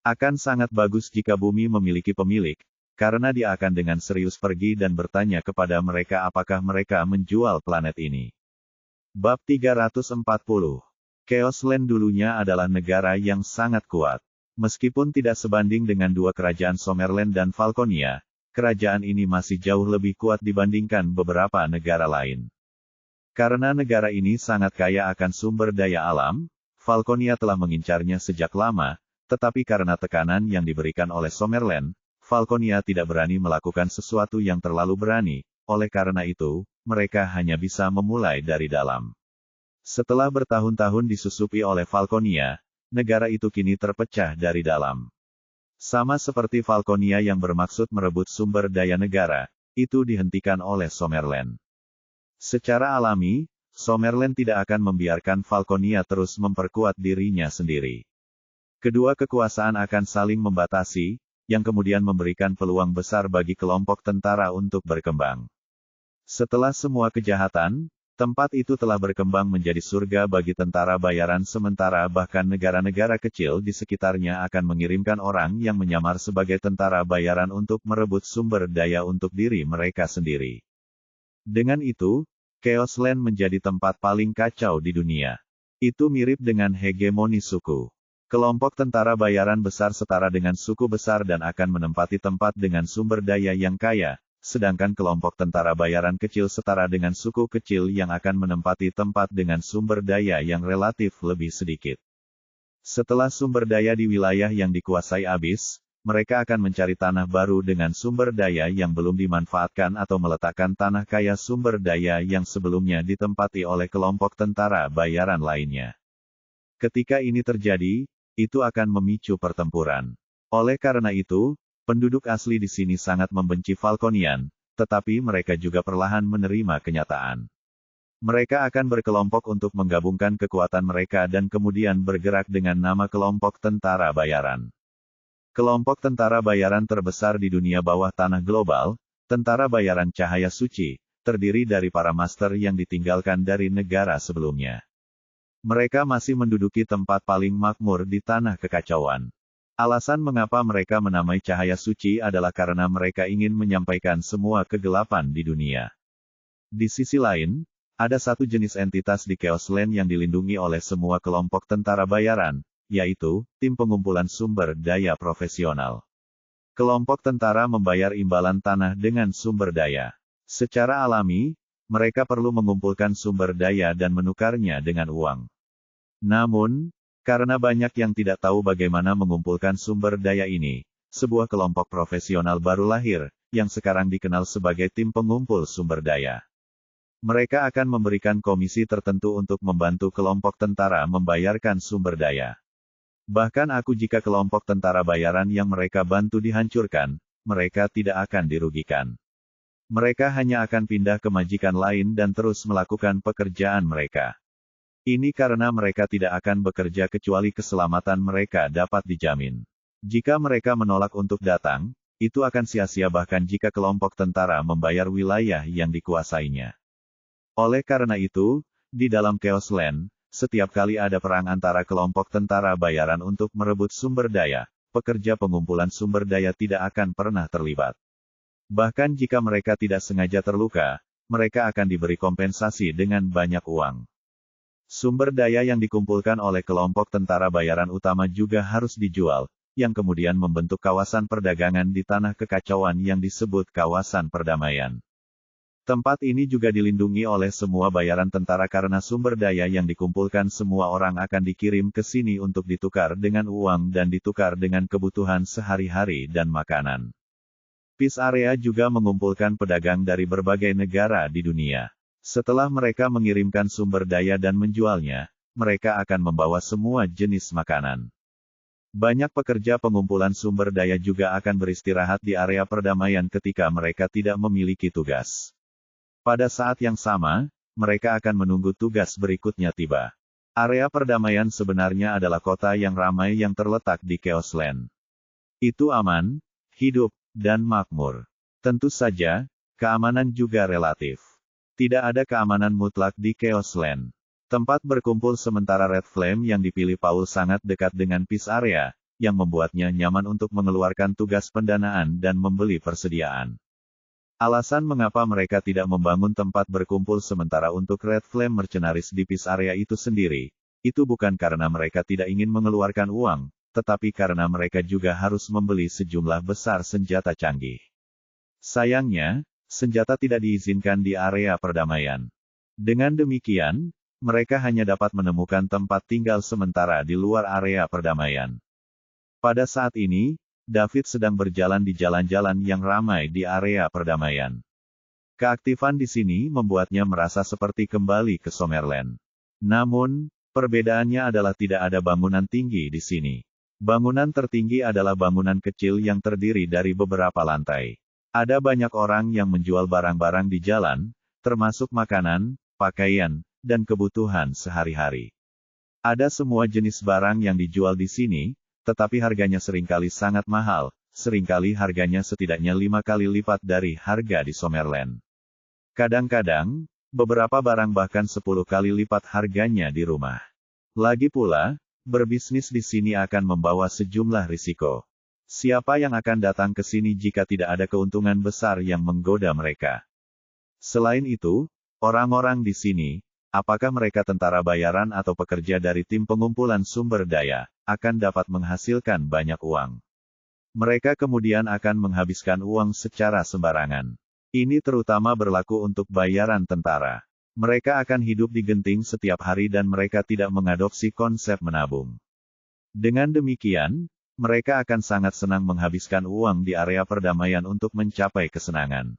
Akan sangat bagus jika bumi memiliki pemilik, karena dia akan dengan serius pergi dan bertanya kepada mereka apakah mereka menjual planet ini. Bab 340. Chaos Land dulunya adalah negara yang sangat kuat. Meskipun tidak sebanding dengan 2 kerajaan Summerland dan Falconia, kerajaan ini masih jauh lebih kuat dibandingkan beberapa negara lain. Karena negara ini sangat kaya akan sumber daya alam, Falconia telah mengincarnya sejak lama, tetapi karena tekanan yang diberikan oleh Summerland, Falconia tidak berani melakukan sesuatu yang terlalu berani, oleh karena itu, mereka hanya bisa memulai dari dalam. Setelah bertahun-tahun disusupi oleh Falconia, negara itu kini terpecah dari dalam. Sama seperti Falconia yang bermaksud merebut sumber daya negara, itu dihentikan oleh Summerland. Secara alami, Summerland tidak akan membiarkan Falconia terus memperkuat dirinya sendiri. Kedua kekuasaan akan saling membatasi, yang kemudian memberikan peluang besar bagi kelompok tentara untuk berkembang. Setelah semua kejahatan, tempat itu telah berkembang menjadi surga bagi tentara bayaran sementara bahkan negara-negara kecil di sekitarnya akan mengirimkan orang yang menyamar sebagai tentara bayaran untuk merebut sumber daya untuk diri mereka sendiri. Dengan itu, Chaos Land menjadi tempat paling kacau di dunia. Itu mirip dengan hegemoni suku. Kelompok tentara bayaran besar setara dengan suku besar dan akan menempati tempat dengan sumber daya yang kaya, sedangkan kelompok tentara bayaran kecil setara dengan suku kecil yang akan menempati tempat dengan sumber daya yang relatif lebih sedikit. Setelah sumber daya di wilayah yang dikuasai habis, mereka akan mencari tanah baru dengan sumber daya yang belum dimanfaatkan atau meletakkan tanah kaya sumber daya yang sebelumnya ditempati oleh kelompok tentara bayaran lainnya. Ketika ini terjadi, itu akan memicu pertempuran. Oleh karena itu, penduduk asli di sini sangat membenci Falconian, tetapi mereka juga perlahan menerima kenyataan. Mereka akan berkelompok untuk menggabungkan kekuatan mereka dan kemudian bergerak dengan nama kelompok tentara bayaran. Kelompok tentara bayaran terbesar di dunia bawah tanah global, Tentara Bayaran Cahaya Suci, terdiri dari para master yang ditinggalkan dari negara sebelumnya. Mereka masih menduduki tempat paling makmur di tanah kekacauan. Alasan mengapa mereka menamai cahaya suci adalah karena mereka ingin menyampaikan semua kegelapan di dunia. Di sisi lain, ada satu jenis entitas di Chaos Land yang dilindungi oleh semua kelompok tentara bayaran, yaitu tim pengumpulan sumber daya profesional. Kelompok tentara membayar imbalan tanah dengan sumber daya. Secara alami, mereka perlu mengumpulkan sumber daya dan menukarnya dengan uang. Namun, karena banyak yang tidak tahu bagaimana mengumpulkan sumber daya ini, sebuah kelompok profesional baru lahir, yang sekarang dikenal sebagai tim pengumpul sumber daya. Mereka akan memberikan komisi tertentu untuk membantu kelompok tentara membayarkan sumber daya. Bahkan jika kelompok tentara bayaran yang mereka bantu dihancurkan, mereka tidak akan dirugikan. Mereka hanya akan pindah ke majikan lain dan terus melakukan pekerjaan mereka. Ini karena mereka tidak akan bekerja kecuali keselamatan mereka dapat dijamin. Jika mereka menolak untuk datang, itu akan sia-sia bahkan jika kelompok tentara membayar wilayah yang dikuasainya. Oleh karena itu, di dalam Chaos Land, setiap kali ada perang antara kelompok tentara bayaran untuk merebut sumber daya, pekerja pengumpulan sumber daya tidak akan pernah terlibat. Bahkan jika mereka tidak sengaja terluka, mereka akan diberi kompensasi dengan banyak uang. Sumber daya yang dikumpulkan oleh kelompok tentara bayaran utama juga harus dijual, yang kemudian membentuk kawasan perdagangan di tanah kekacauan yang disebut kawasan perdamaian. Tempat ini juga dilindungi oleh semua bayaran tentara karena sumber daya yang dikumpulkan semua orang akan dikirim ke sini untuk ditukar dengan uang dan ditukar dengan kebutuhan sehari-hari dan makanan. Peace Area juga mengumpulkan pedagang dari berbagai negara di dunia. Setelah mereka mengirimkan sumber daya dan menjualnya, mereka akan membawa semua jenis makanan. Banyak pekerja pengumpulan sumber daya juga akan beristirahat di area perdamaian ketika mereka tidak memiliki tugas. Pada saat yang sama, mereka akan menunggu tugas berikutnya tiba. Area perdamaian sebenarnya adalah kota yang ramai yang terletak di Chaos Land. Itu aman, hidup, dan makmur. Tentu saja, keamanan juga relatif. Tidak ada keamanan mutlak di Chaos Land. Tempat berkumpul sementara Red Flame yang dipilih Paul sangat dekat dengan Peace Area, yang membuatnya nyaman untuk mengeluarkan tugas pendanaan dan membeli persediaan. Alasan mengapa mereka tidak membangun tempat berkumpul sementara untuk Red Flame Mercenaries di Peace Area itu sendiri, itu bukan karena mereka tidak ingin mengeluarkan uang, tetapi karena mereka juga harus membeli sejumlah besar senjata canggih. Sayangnya, senjata tidak diizinkan di area perdamaian. Dengan demikian, mereka hanya dapat menemukan tempat tinggal sementara di luar area perdamaian. Pada saat ini, David sedang berjalan di jalan-jalan yang ramai di area perdamaian. Keaktifan di sini membuatnya merasa seperti kembali ke Summerland. Namun, perbedaannya adalah tidak ada bangunan tinggi di sini. Bangunan tertinggi adalah bangunan kecil yang terdiri dari beberapa lantai. Ada banyak orang yang menjual barang-barang di jalan, termasuk makanan, pakaian, dan kebutuhan sehari-hari. Ada semua jenis barang yang dijual di sini, tetapi harganya seringkali sangat mahal, seringkali harganya setidaknya 5 kali lipat dari harga di Summerland. Kadang-kadang, beberapa barang bahkan 10 kali lipat harganya di rumah. Lagi pula, berbisnis di sini akan membawa sejumlah risiko. Siapa yang akan datang ke sini jika tidak ada keuntungan besar yang menggoda mereka? Selain itu, orang-orang di sini, apakah mereka tentara bayaran atau pekerja dari tim pengumpulan sumber daya, akan dapat menghasilkan banyak uang. Mereka kemudian akan menghabiskan uang secara sembarangan. Ini terutama berlaku untuk bayaran tentara. Mereka akan hidup di genting setiap hari dan mereka tidak mengadopsi konsep menabung. Dengan demikian, mereka akan sangat senang menghabiskan uang di area perdamaian untuk mencapai kesenangan.